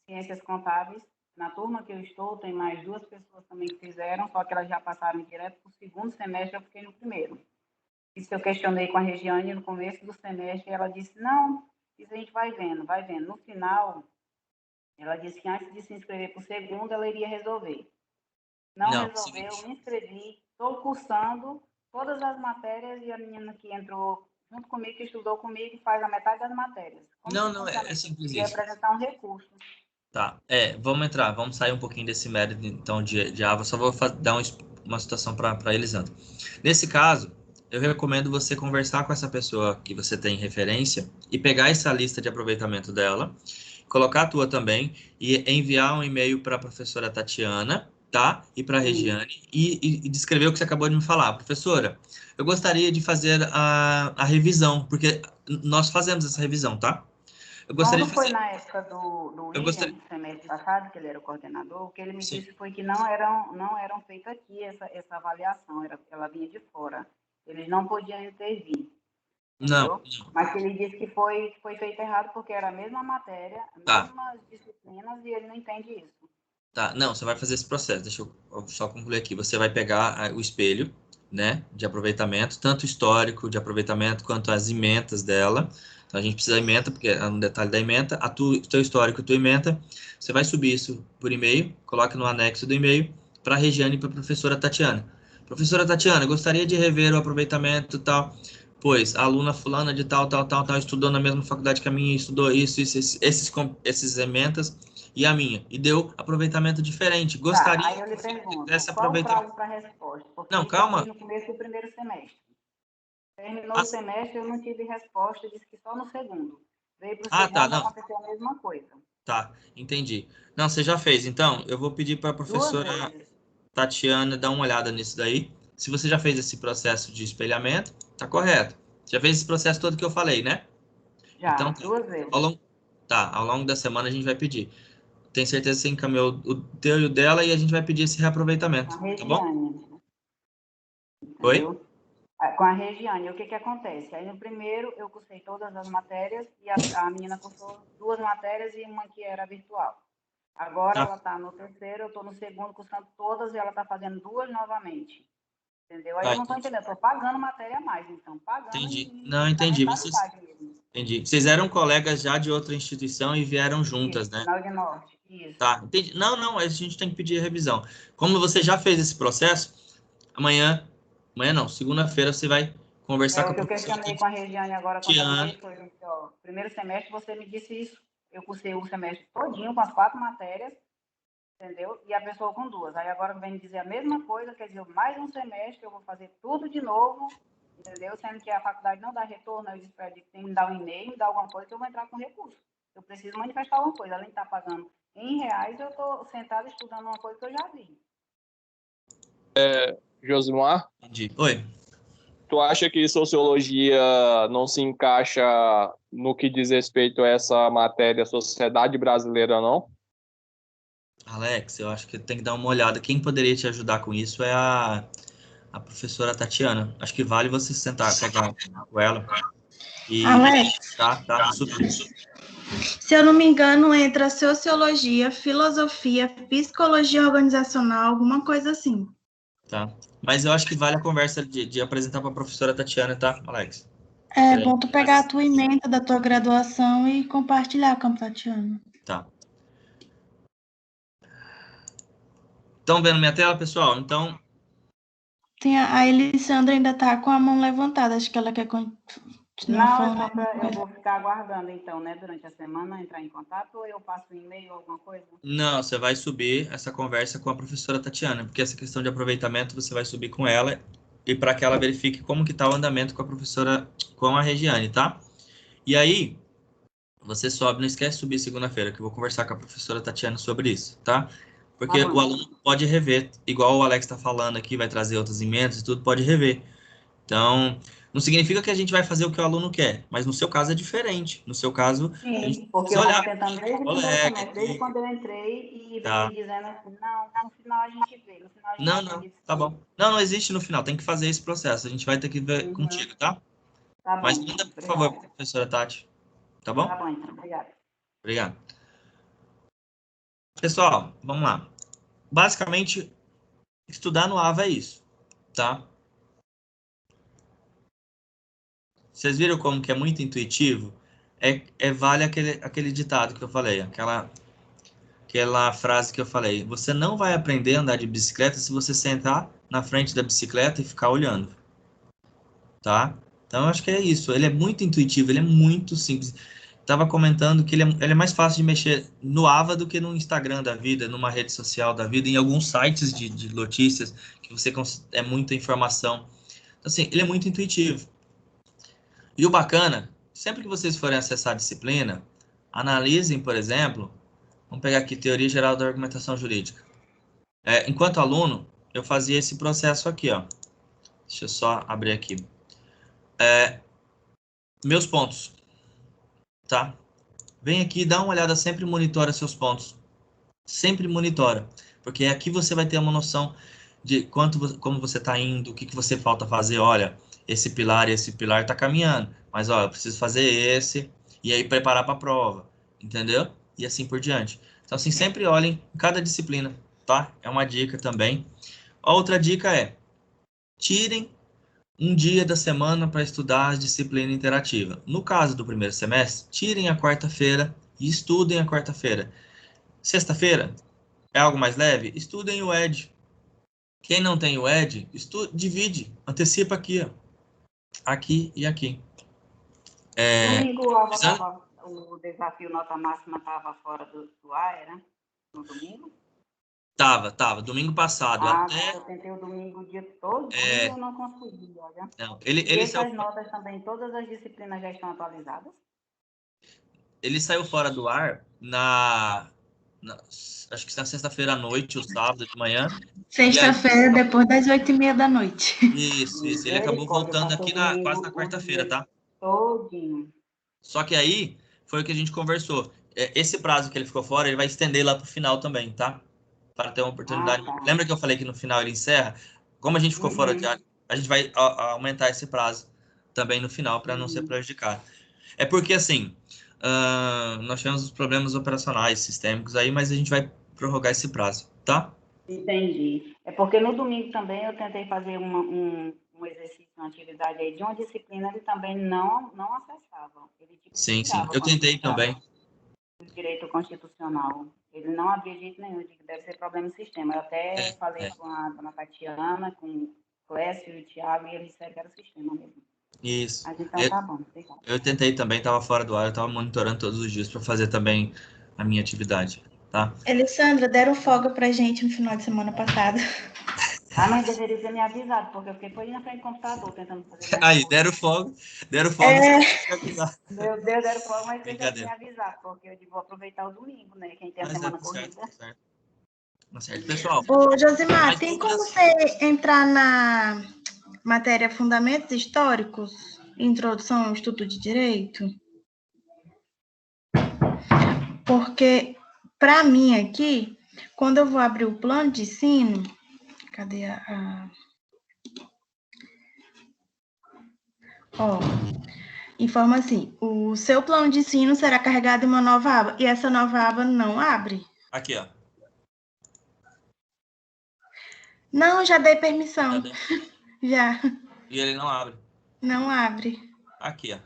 ciências contábeis. Na turma que eu estou, tem mais 2 pessoas também que fizeram, só que elas já passaram direto para o segundo semestre, eu fiquei no primeiro. Isso eu questionei com a Regiane no começo do semestre, e ela disse, não, isso a gente vai vendo, vai vendo. No final, ela disse que antes de se inscrever para o segundo, ela iria resolver. Não resolveu, me inscrevi, estou cursando todas as matérias e a menina que entrou junto comigo, que estudou comigo, faz a metade das matérias. Não, é simples isso. E apresentar um recurso. Tá, vamos sair um pouquinho desse mérito, então, de Ava, só vou dar uma situação para Elisandro. Nesse caso, eu recomendo você conversar com essa pessoa que você tem referência e pegar essa lista de aproveitamento dela, colocar a tua também e enviar um e-mail para a professora Tatiana, tá? E para a Regiane e descrever o que você acabou de me falar. Professora, eu gostaria de fazer a revisão, porque nós fazemos essa revisão, tá? Eu gostaria Quando foi na época do William, no semestre passado, que ele era o coordenador, o que ele me disse foi que não eram feitas aqui essa avaliação, ela vinha de fora. Eles não podiam intervir. Não. Mas ele disse que foi feito errado porque era a mesma matéria, mesmas disciplinas, e ele não entende isso. Tá, não, você vai fazer esse processo. Deixa eu só concluir aqui. Você vai pegar o espelho, né, de aproveitamento, tanto histórico de aproveitamento quanto as ementas dela. Então, a gente precisa da ementa, porque é um detalhe da ementa. O teu histórico, a tua ementa. Você vai subir isso por e-mail, coloca no anexo do e-mail para a Regiane e para a professora Tatiana. Professora Tatiana, gostaria de rever o aproveitamento e tal, pois a aluna fulana de tal, estudou na mesma faculdade que a minha, estudou esses ementas e a minha, e deu aproveitamento diferente. Gostaria aí eu lhe pergunto, desse qual o aproveitamento. prazo para resposta? Porque não, calma. No começo do primeiro semestre. Terminou o semestre, eu não tive resposta, disse que só no segundo. Veio para o segundo, aconteceu a mesma coisa. Tá, entendi. Não, você já fez. Então, eu vou pedir para a professora Tatiana dar uma olhada nisso daí. Se você já fez esse processo de espelhamento, tá correto. Já fez esse processo todo que eu falei, né? Já, então, 2 vezes. Ao longo da semana a gente vai pedir. Tenho certeza que você encaminhou o teu e o dela e a gente vai pedir esse reaproveitamento, tá bom? Oi? Com a Regiane, o que acontece? Aí no primeiro eu cursei todas as matérias e a menina cursou 2 matérias e uma que era virtual. Agora ela está no terceiro, eu estou no segundo cursando todas e ela está fazendo 2 novamente. Entendeu? Aí eu não estou entendendo, estou pagando matéria a mais, então pagando. Entendi. Não, entendi. Entendi. Vocês eram colegas já de outra instituição e vieram juntas, né? Na Norte, isso. Tá, entendi. Não, a gente tem que pedir revisão. Como você já fez esse processo, amanhã não, segunda-feira você vai conversar com a professora. Eu questionei com a Regiane agora, quando eu primeiro semestre, você me disse isso. Eu cursei o semestre todinho com as 4 matérias, entendeu? E a pessoa com 2. Aí agora vem me dizer a mesma coisa, quer dizer, mais um semestre eu vou fazer tudo de novo, entendeu? Sendo que a faculdade não dá retorno, eu disse para ele que tem que me dar um e-mail, me dar alguma coisa que eu vou entrar com recurso. Eu preciso manifestar alguma coisa. Além de estar pagando em reais, eu estou sentada estudando uma coisa que eu já vi. Josimar? Oi. Tu acha que sociologia não se encaixa no que diz respeito a essa matéria sociedade brasileira, não? Alex, eu acho que tem que dar uma olhada. Quem poderia te ajudar com isso é a professora Tatiana. Acho que vale você sentar com ela. Alex, tá, super. Se eu não me engano, entra sociologia, filosofia, psicologia organizacional, alguma coisa assim. Tá. Mas eu acho que vale a conversa de apresentar para a professora Tatiana, tá, Alex? É bom tu pegar a tua ementa da tua graduação e compartilhar com a Tatiana. Tá. Estão vendo minha tela, pessoal? Então... A Elisandra ainda tá com a mão levantada, acho que ela quer continuar falando. Eu vou ficar aguardando, então, né, durante a semana, entrar em contato, ou eu passo um e-mail, alguma coisa? Não, você vai subir essa conversa com a professora Tatiana, porque essa questão de aproveitamento você vai subir com ela e para que ela verifique como que tá o andamento com a professora, com a Regiane, tá? E aí, você sobe, não esquece de subir segunda-feira, que eu vou conversar com a professora Tatiana sobre isso, tá? Porque o aluno pode rever, igual o Alex está falando aqui, vai trazer outras emendas e tudo, pode rever. Então, não significa que a gente vai fazer o que o aluno quer, mas no seu caso é diferente. No seu caso, sim, a gente porque eu estou tentando desde quando eu entrei e tá. me dizendo assim, não, no final a gente vê. No final a gente não, tá bom. Não existe no final, tem que fazer esse processo. A gente vai ter que ver contigo, tá? Tá bom. Mas manda, por favor, professora Tati. Tá bom? Tá bom, então. Obrigada. Obrigado. Pessoal, vamos lá. Basicamente, estudar no AVA é isso, tá? Vocês viram como que é muito intuitivo? Vale aquele ditado que eu falei, aquela frase que eu falei. Você não vai aprender a andar de bicicleta se você sentar na frente da bicicleta e ficar olhando, tá? Então, eu acho que é isso. Ele é muito intuitivo, ele é muito simples. Tava comentando que ele é mais fácil de mexer no AVA do que no Instagram da vida, numa rede social da vida, em alguns sites de notícias que você é muita informação. Então, assim, ele é muito intuitivo. E o bacana, sempre que vocês forem acessar a disciplina, analisem, por exemplo, vamos pegar aqui Teoria Geral da Argumentação Jurídica. Enquanto aluno, eu fazia esse processo aqui, ó. Deixa eu só abrir aqui. Meus pontos, tá? Vem aqui, dá uma olhada, sempre monitora seus pontos. Sempre monitora, porque aqui você vai ter uma noção de como você está indo, o que você falta fazer. Olha, esse pilar está caminhando, mas ó, eu preciso fazer esse, e aí preparar para a prova, entendeu? E assim por diante. Então, assim, sempre olhem em cada disciplina, tá? É uma dica também. Outra dica tirem um dia da semana para estudar a disciplina interativa. No caso do primeiro semestre, tirem a quarta-feira e estudem a quarta-feira. Sexta-feira, é algo mais leve? Estudem o ED. Quem não tem o ED, divide, antecipa aqui, ó. Aqui e aqui. Domingo, o desafio nota máxima estava fora do ar, era? No domingo? Tava. Domingo passado. Eu tentei o domingo o dia todo e eu não consegui, olha. Não, e essas notas também, todas as disciplinas já estão atualizadas? Ele saiu fora do ar acho que na sexta-feira à noite ou sábado de manhã. Sexta-feira, depois das 8h30 da noite. Isso. Ele acabou voltando aqui quase na quarta-feira, tá? Todinho. Só que aí foi o que a gente conversou. Esse prazo que ele ficou fora, ele vai estender lá pro final também, tá? Para ter uma oportunidade. Tá. Lembra que eu falei que no final ele encerra? Como a gente ficou fora de ar, a gente vai aumentar esse prazo também no final para não ser prejudicado. É porque, assim, nós tivemos os problemas operacionais, sistêmicos aí, mas a gente vai prorrogar esse prazo, tá? Entendi. É porque no domingo também eu tentei fazer um exercício, uma atividade aí de uma disciplina, ele também não acessava. Ele Sim. Eu tentei também. Direito constitucional. Ele não abria de jeito nenhum, deve ser problema no sistema. Eu até falei com a dona Tatiana, com o Clécio e o Thiago, e eles disseram que era o sistema mesmo. Isso. Mas então tá bom. Eu tentei também, estava fora do ar, eu estava monitorando todos os dias para fazer também a minha atividade, tá? Elisandra, deram folga pra gente no final de semana passado. Mas deveria ter me avisado, porque eu fiquei por aí na frente do computador tentando fazer. Aí, deram folga. Meu Deus, deram folga, mas você tem que me avisar, porque eu vou aproveitar o domingo, né? Quem tem a semana corrida. Certo, pessoal. Ô, Josimar, tem como você entrar na matéria Fundamentos Históricos, Introdução ao Estudo de Direito? Porque, para mim aqui, quando eu vou abrir o plano de ensino, cadê informa assim, o seu plano de ensino será carregado em uma nova aba, e essa nova aba não abre. Aqui, ó. Não, já dei permissão. Já. E ele não abre. Não abre. Aqui, ó.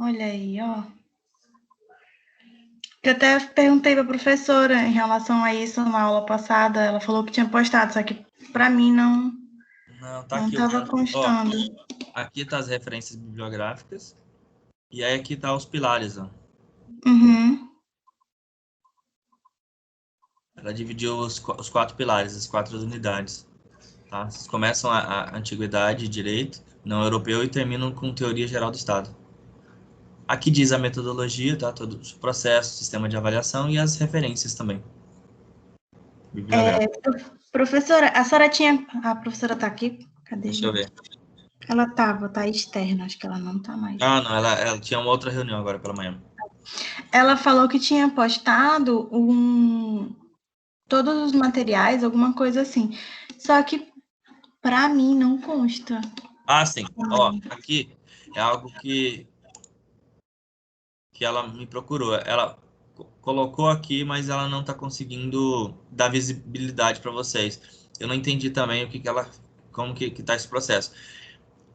Olha aí, ó. Eu até perguntei para a professora em relação a isso na aula passada, ela falou que tinha postado, só que para mim não estava constando. Aqui tá as referências bibliográficas e aí aqui tá os pilares, ó. Ela dividiu os 4 pilares, as 4 unidades, tá? Vocês começam a antiguidade, direito, não europeu e terminam com teoria geral do Estado. Aqui diz a metodologia, tá? Todo o processo, sistema de avaliação e as referências também. Professora, a senhora tinha... A professora tá aqui? Cadê? Deixa eu ver. Ela tá externa, acho que ela não tá mais. Não, ela tinha uma outra reunião agora pela manhã. Ela falou que tinha postado todos os materiais, alguma coisa assim. Só que, para mim, não consta. Sim. Aqui é algo que que ela me procurou. Ela colocou aqui, mas ela não está conseguindo dar visibilidade para vocês. Eu não entendi também como que está esse processo.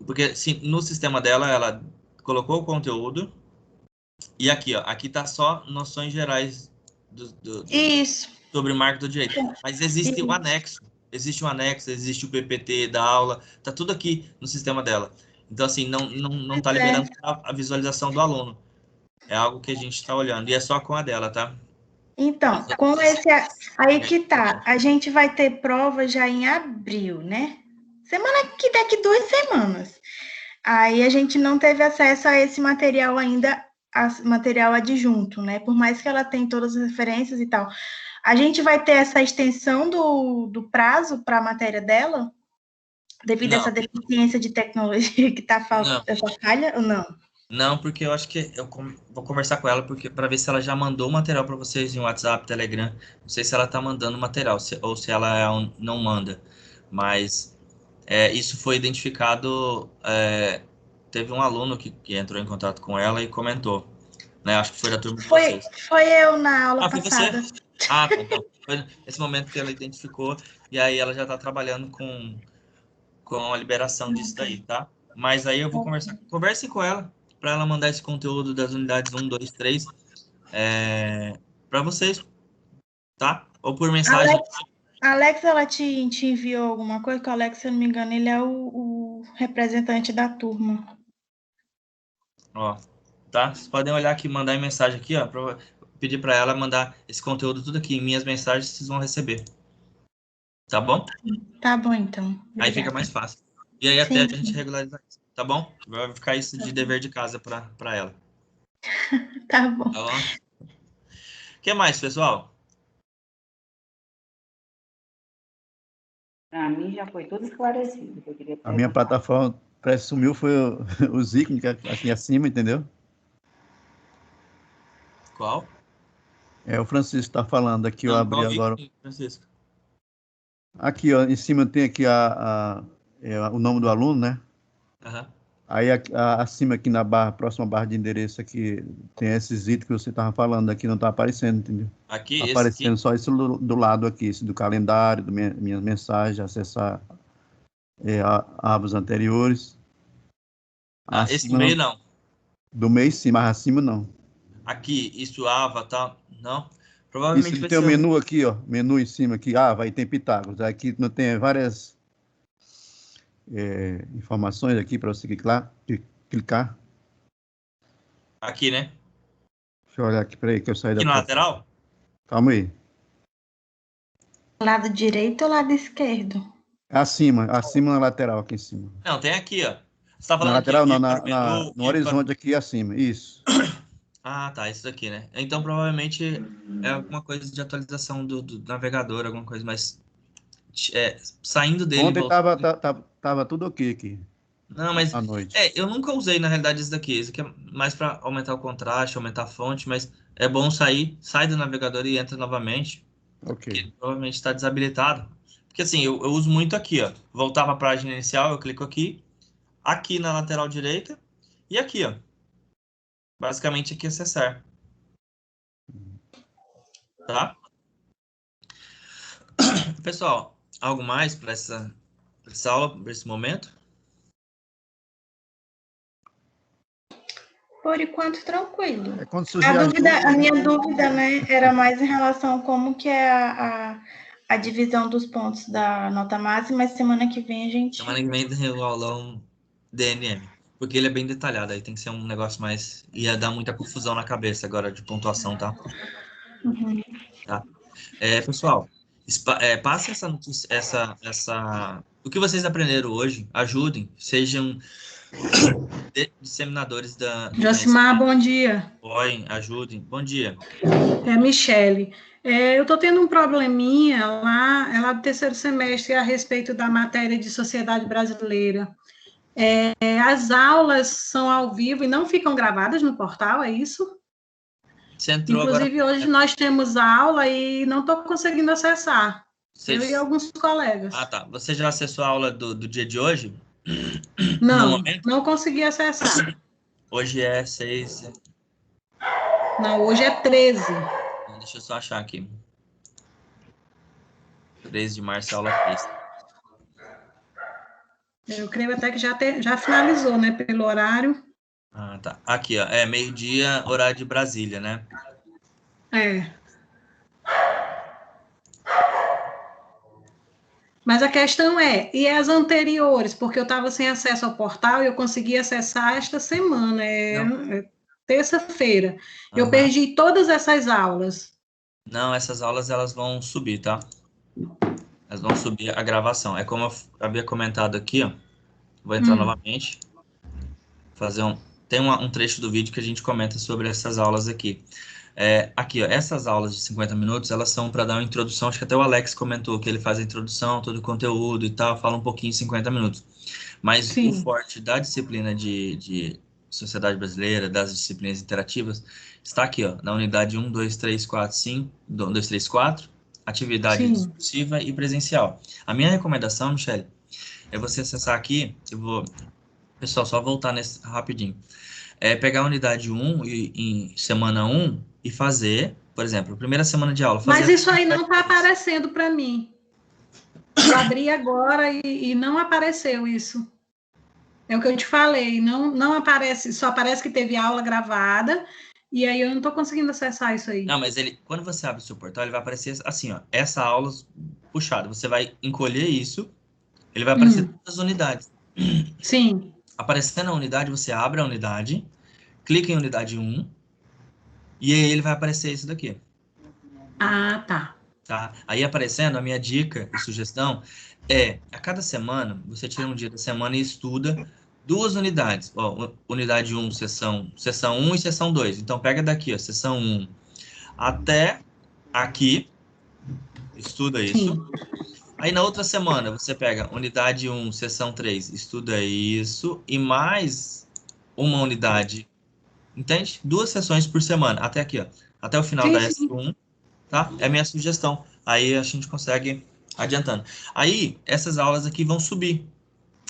Porque no sistema dela, ela colocou o conteúdo e aqui, ó, aqui tá só noções gerais Isso. sobre marco do direito. Mas existe o anexo. Existe o PPT da aula, tá tudo aqui no sistema dela. Então, assim, não tá liberando a visualização do aluno. É algo que a gente está olhando. E é só com a dela, tá? Então, com esse... Aí que tá. A gente vai ter prova já em abril, né? Daqui 2 semanas. Aí a gente não teve acesso a esse material ainda, material adjunto, né? Por mais que ela tenha todas as referências e tal. A gente vai ter essa extensão do prazo para a matéria dela, devido a essa deficiência de tecnologia que está faltando, essa falha, ou não? Não, porque eu acho que eu vou conversar com ela para ver se ela já mandou o material para vocês em WhatsApp, Telegram. Não sei se ela está mandando o material ou se ela não manda. Mas isso foi identificado. Teve um aluno que entrou em contato com ela e comentou. Né? Acho que foi da turma de vocês. Foi eu na aula foi passada. Você? Ah, tá, então. Foi nesse momento que ela identificou. E aí ela já está trabalhando com a liberação disso daí, tá? Mas aí eu vou conversar. Converse com ela, para ela mandar esse conteúdo das unidades 1, 2, 3 para vocês, tá? Ou por mensagem. Alex, ela te enviou alguma coisa? Que o Alex, se eu não me engano, ele é o representante da turma. Ó, tá? Vocês podem olhar aqui, mandar em mensagem aqui, ó. Pedir para ela mandar esse conteúdo tudo aqui em minhas mensagens, vocês vão receber. Tá bom? Tá bom, então. Obrigada. Aí fica mais fácil. E aí até a gente regularizar isso, tá bom? Vai ficar isso de dever de casa para ela. Tá bom. Tá bom? O que mais, pessoal? Para mim já foi tudo esclarecido. Que eu queria a minha plataforma sumiu, foi os ícones aqui acima, entendeu? Qual? O Francisco está falando aqui, eu abri agora. Francisco? Aqui, ó, em cima tem aqui o nome do aluno, né? Uhum. Aí acima aqui na próxima barra de endereço aqui, tem esses itens que você estava falando aqui, não está aparecendo, entendeu? Aqui, tá aparecendo só isso do lado aqui, esse do calendário, minhas mensagens, acessar abas anteriores. Esse meio não. Do meio sim, mas acima não. Aqui, isso, ava, tá? Não. Provavelmente isso, vai tem o menu aqui, ó, menu em cima aqui, vai ter Pitágoras. Aqui não tem várias informações aqui para você clicar. Aqui, né? Deixa eu olhar aqui, peraí, que eu saí aqui da... Aqui na lateral? Calma aí. Lado direito ou lado esquerdo? Acima na lateral, aqui em cima. Não, tem aqui, ó. Você tá falando na lateral, aqui, não, no horizonte aqui acima, isso. Ah, tá, isso aqui, né? Então, provavelmente é alguma coisa de atualização do navegador, alguma coisa, mas saindo dele... Ontem tava tudo ok aqui. Não, mas à noite. Eu nunca usei, na realidade, isso daqui. Isso aqui é mais para aumentar o contraste, aumentar a fonte, mas é bom sai do navegador e entra novamente. Ok. Porque provavelmente está desabilitado. Porque assim, eu uso muito aqui, ó. Voltar para a página inicial, eu clico aqui na lateral direita e aqui, ó. Basicamente aqui acessar. Tá? Pessoal, algo mais para essa aula, para esse momento? Por enquanto, tranquilo. A minha dúvida, né, era mais em relação a como que é a divisão dos pontos da nota máxima, mas semana que vem a gente... Semana que vem tem o aulão DNM, porque ele é bem detalhado, aí tem que ser um negócio mais... Ia dar muita confusão na cabeça agora de pontuação, tá? Uhum. Tá. Pessoal, passe essa notícia, o que vocês aprenderam hoje, ajudem, sejam disseminadores da... Josimar, bom dia. Ajudem. Bom dia. É a Michele. Eu estou tendo um probleminha lá do terceiro semestre a respeito da matéria de sociedade brasileira. As aulas são ao vivo e não ficam gravadas no portal, é isso? Inclusive, hoje nós temos aula e não estou conseguindo acessar. Eu e alguns colegas. Ah, tá. Você já acessou a aula do dia de hoje? Não consegui acessar. Hoje é 6... Não, hoje é 13. Deixa eu só achar aqui. 13 de março, aula 3. Eu creio até que já finalizou, né, pelo horário. Ah, tá. Aqui, ó. É meio-dia, horário de Brasília, né? É. Mas a questão é, e as anteriores? Porque eu estava sem acesso ao portal e eu consegui acessar esta semana, terça-feira. Eu Aham. perdi todas essas aulas. Não, essas aulas elas vão subir, tá? Elas vão subir a gravação. É como eu havia comentado aqui, ó. Vou entrar novamente. Tem um trecho do vídeo que a gente comenta sobre essas aulas aqui. Aqui, ó, essas aulas de 50 minutos, elas são para dar uma introdução. Acho que até o Alex comentou que ele faz a introdução, todo o conteúdo e tal, fala um pouquinho em 50 minutos. Mas Sim. o forte da disciplina de Sociedade Brasileira, das disciplinas interativas, está aqui, ó, na unidade 1, 2, 3, 4, 5, 1, 2, 3, 4, atividade Sim. discursiva e presencial. A minha recomendação, Michele, é você acessar aqui, pessoal, só voltar nesse rapidinho. Pegar a unidade 1 em semana 1 e fazer, por exemplo, a primeira semana de aula. Mas isso aí não está aparecendo para mim. Eu abri agora e não apareceu isso. É o que eu te falei, não aparece, só aparece que teve aula gravada, e aí eu não estou conseguindo acessar isso aí. Não, mas quando você abre o seu portal, ele vai aparecer assim, ó, essa aula puxada. Você vai encolher isso, ele vai aparecer todas as unidades. Sim. Aparecendo a unidade, você abre a unidade, clica em unidade 1, e aí ele vai aparecer isso daqui. Ah, tá. Tá? Aí aparecendo, a minha dica e sugestão a cada semana, você tira um dia da semana e estuda 2 unidades. Ó, unidade 1, sessão 1 e sessão 2. Então, pega daqui, ó, sessão 1 até aqui, estuda isso. Sim. Aí, na outra semana, você pega unidade 1, sessão 3, estuda isso, e mais uma unidade, entende? 2 sessões por semana, até aqui, ó, até o final da S1, tá? É a minha sugestão. Aí a gente consegue adiantando. Aí, essas aulas aqui vão subir.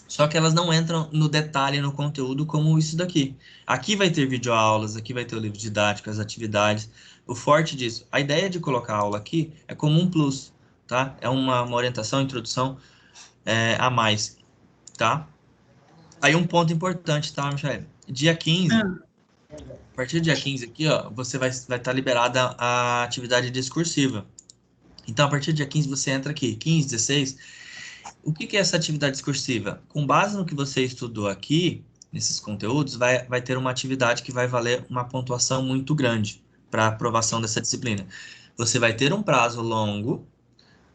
Só que elas não entram no detalhe, no conteúdo, como isso daqui. Aqui vai ter videoaulas, aqui vai ter o livro didático, as atividades. O forte disso, a ideia de colocar a aula aqui é como um plus, tá? É uma orientação, introdução a mais, tá? Aí um ponto importante, tá, Michele? Dia 15, a partir do dia 15 aqui, ó, você vai estar liberada a atividade discursiva. Então, a partir do dia 15, você entra aqui, 15, 16. O que é essa atividade discursiva? Com base no que você estudou aqui, nesses conteúdos, vai ter uma atividade que vai valer uma pontuação muito grande para aprovação dessa disciplina. Você vai ter um prazo longo,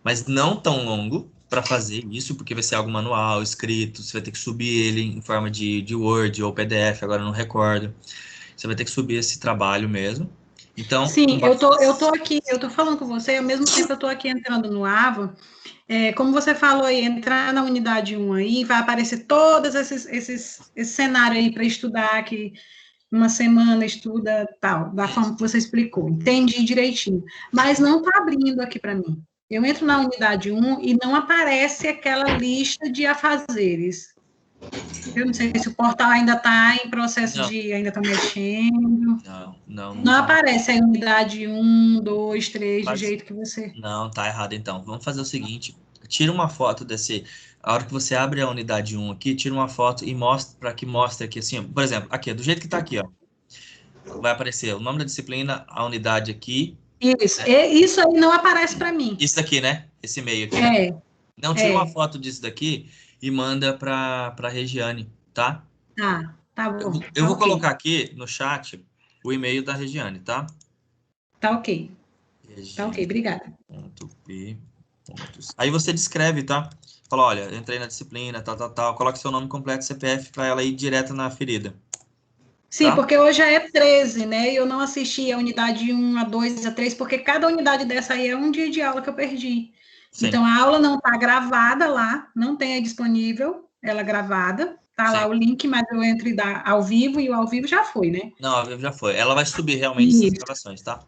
mas não tão longo para fazer isso, porque vai ser algo manual, escrito, você vai ter que subir ele em forma de Word ou PDF, agora eu não recordo. Você vai ter que subir esse trabalho mesmo. Então, sim, eu tô aqui, eu tô falando com você, ao mesmo tempo eu tô aqui entrando no AVA. Como você falou aí, entrar na unidade 1 aí, vai aparecer todos esse cenário aí para estudar, que uma semana estuda tal, da forma que você explicou. Entendi direitinho. Mas não está abrindo aqui para mim. Eu entro na unidade 1 e não aparece aquela lista de afazeres. Eu não sei se o portal ainda está em processo ainda está mexendo. Não aparece a unidade 1, 2, 3, do jeito que você... Não, tá errado então. Vamos fazer o seguinte, tira uma foto a hora que você abre a unidade 1 aqui, tira uma foto e mostra, para que mostre aqui assim, por exemplo, aqui, do jeito que tá aqui, ó. Vai aparecer o nome da disciplina, a unidade aqui. Isso, isso aí não aparece para mim. Isso daqui, né? Esse e-mail aqui. Né? Não, tira uma foto disso daqui e manda para Regiane, tá? Tá bom. Eu vou colocar aqui no chat o e-mail da Regiane, tá? Tá ok. Tá ok, obrigada. Aí você descreve, tá? Fala, olha, eu entrei na disciplina, tal. Coloque seu nome completo, CPF, para ela ir direto na ferida. Sim, tá? Porque hoje já é 13, né? E eu não assisti a unidade 1, a 2, a 3, porque cada unidade dessa aí é um dia de aula que eu perdi. Sim. Então, a aula não está gravada lá, não tem aí disponível, ela gravada. Tá lá o link, mas eu entro e dá ao vivo, e o ao vivo já foi, né? Não, ao vivo já foi. Ela vai subir realmente essas gravações, tá?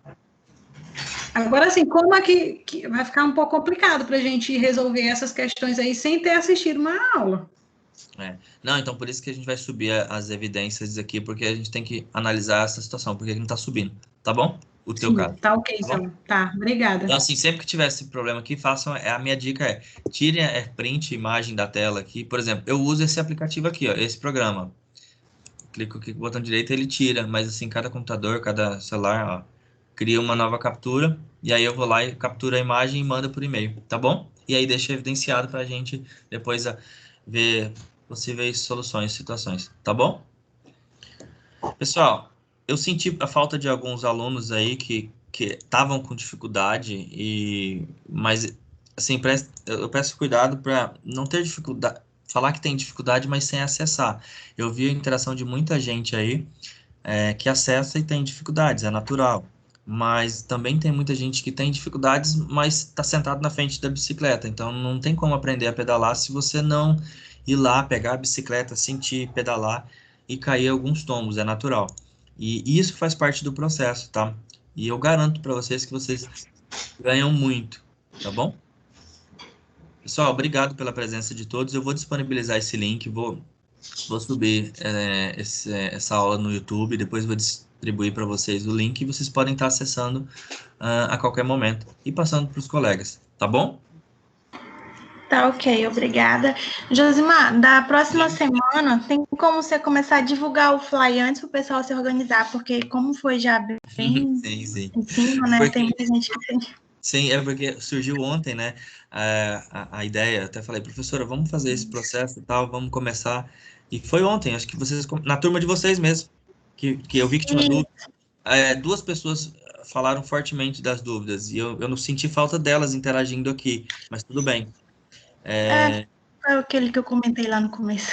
Agora, assim, como é que vai ficar um pouco complicado para a gente resolver essas questões aí sem ter assistido uma aula? Não, então por isso que a gente vai subir as evidências aqui, porque a gente tem que analisar essa situação, porque não está subindo, tá bom? O teu Sim, caso. tá ok, Tá bom? então. Tá, obrigada. Então, assim, sempre que tiver esse problema aqui, a minha dica é, tirem print, imagem da tela aqui. Por exemplo, eu uso esse aplicativo aqui, ó, esse programa. Clico aqui com o botão direito, ele tira, mas assim, cada computador, cada celular, ó, cria uma nova captura, e aí eu vou lá e capturo a imagem e mando por e-mail, tá bom? E aí deixa evidenciado para a gente depois ver possíveis soluções, situações, tá bom? Pessoal, eu senti a falta de alguns alunos aí que estavam com dificuldade, mas assim, eu peço cuidado para não ter dificuldade, falar que tem dificuldade, mas sem acessar. Eu vi a interação de muita gente aí que acessa e tem dificuldades, é natural. Mas também tem muita gente que tem dificuldades, mas está sentado na frente da bicicleta. Então, não tem como aprender a pedalar se você não ir lá, pegar a bicicleta, sentir, pedalar e cair alguns tombos, é natural. E isso faz parte do processo, tá? E eu garanto para vocês que vocês ganham muito, tá bom? Pessoal, obrigado pela presença de todos. Eu vou disponibilizar esse link, vou subir essa aula no YouTube, depois vou distribuir para vocês o link e vocês podem estar acessando a qualquer momento e passando para os colegas, tá bom? Tá ok, obrigada. Josimar, da próxima semana, tem como você começar a divulgar o flyer antes para o pessoal se organizar, porque como foi já bem sim. em cima, né? Tem muita gente que tem... Sim, é porque surgiu ontem, né, a ideia, eu até falei, professora, vamos fazer esse processo e tal, vamos começar, e foi ontem, acho que vocês, na turma de vocês mesmo, que eu vi que tinha dúvida, 2 pessoas falaram fortemente das dúvidas, e eu não senti falta delas interagindo aqui, mas tudo bem. Foi aquele que eu comentei lá no começo.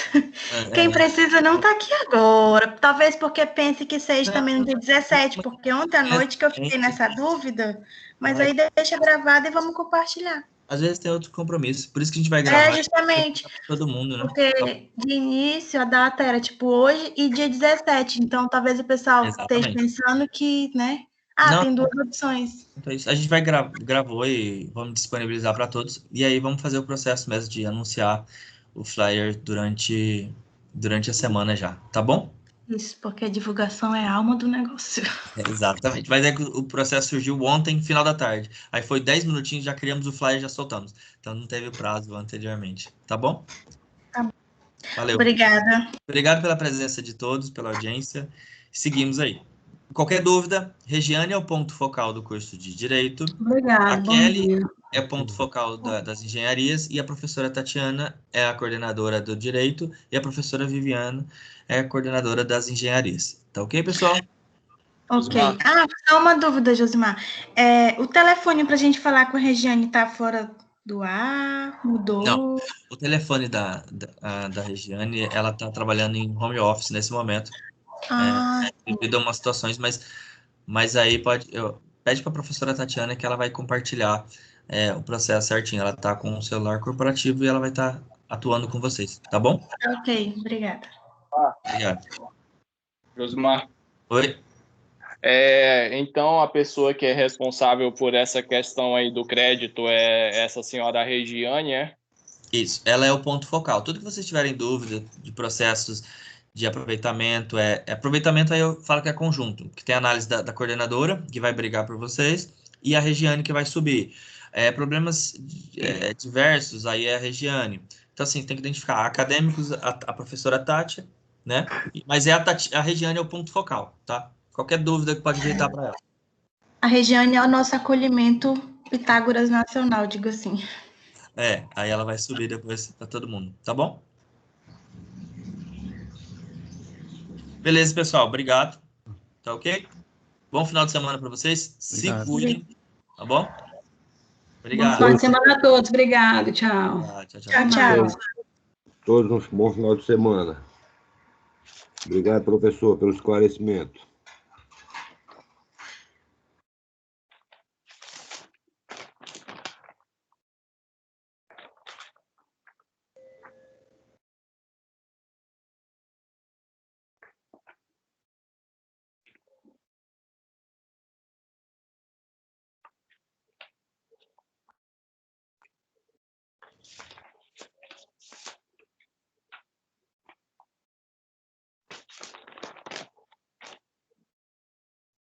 Quem precisa não tá aqui agora. Talvez porque pense que seja também no dia 17, porque ontem à noite que eu fiquei nessa dúvida, mas aí deixa gravado e vamos compartilhar. Às vezes tem outro compromisso, por isso que a gente vai gravar. Justamente. Todo mundo, né? Porque de início a data era tipo hoje e dia 17, então talvez o pessoal esteja pensando que, né? Tem 2 opções. Então, a gente vai gravou e vamos disponibilizar para todos. E aí vamos fazer o processo mesmo de anunciar o flyer durante a semana já, tá bom? Isso, porque a divulgação é a alma do negócio. Exatamente. Mas que o processo surgiu ontem, final da tarde. Aí foi 10 minutinhos, já criamos o flyer e já soltamos. Então não teve prazo anteriormente, tá bom? Tá bom. Valeu. Obrigada. Obrigado pela presença de todos, pela audiência. Seguimos aí. Qualquer dúvida, Regiane é o ponto focal do curso de Direito. Obrigada. A Kelly é o ponto focal das engenharias e a professora Tatiana é a coordenadora do Direito e a professora Viviana é a coordenadora das engenharias. Tá ok, pessoal? Ok. Só uma dúvida, Josimar. O telefone para a gente falar com a Regiane está fora do ar? Mudou? Não. O telefone da Regiane, ela está trabalhando em home office nesse momento. Devido a umas situações, mas aí pede para a professora Tatiana que ela vai compartilhar o processo certinho. Ela está com um celular corporativo e ela vai estar atuando com vocês, tá bom? Ok, obrigada. Obrigado. Josimar. Oi? Então, a pessoa que é responsável por essa questão aí do crédito é essa senhora Regiane, é? Isso, ela é o ponto focal. Tudo que vocês tiverem dúvida de processos de aproveitamento, aproveitamento aí eu falo que é conjunto, que tem a análise da coordenadora, que vai brigar por vocês, e a Regiane que vai subir. Problemas diversos, aí é a Regiane. Então, assim, tem que identificar acadêmicos, a professora Tati, né? Mas a Regiane é o ponto focal, tá? Qualquer dúvida que pode visitar para ela. A Regiane é o nosso acolhimento Pitágoras Nacional, digo assim. Aí ela vai subir depois para todo mundo, tá bom? Beleza, pessoal. Obrigado. Tá ok? Bom final de semana para vocês. Obrigado. Se cuidem, tá bom? Obrigado. Bom final de semana a todos. Obrigado. Tchau. Tchau. Todos um bom final de semana. Obrigado, professor, pelo esclarecimento.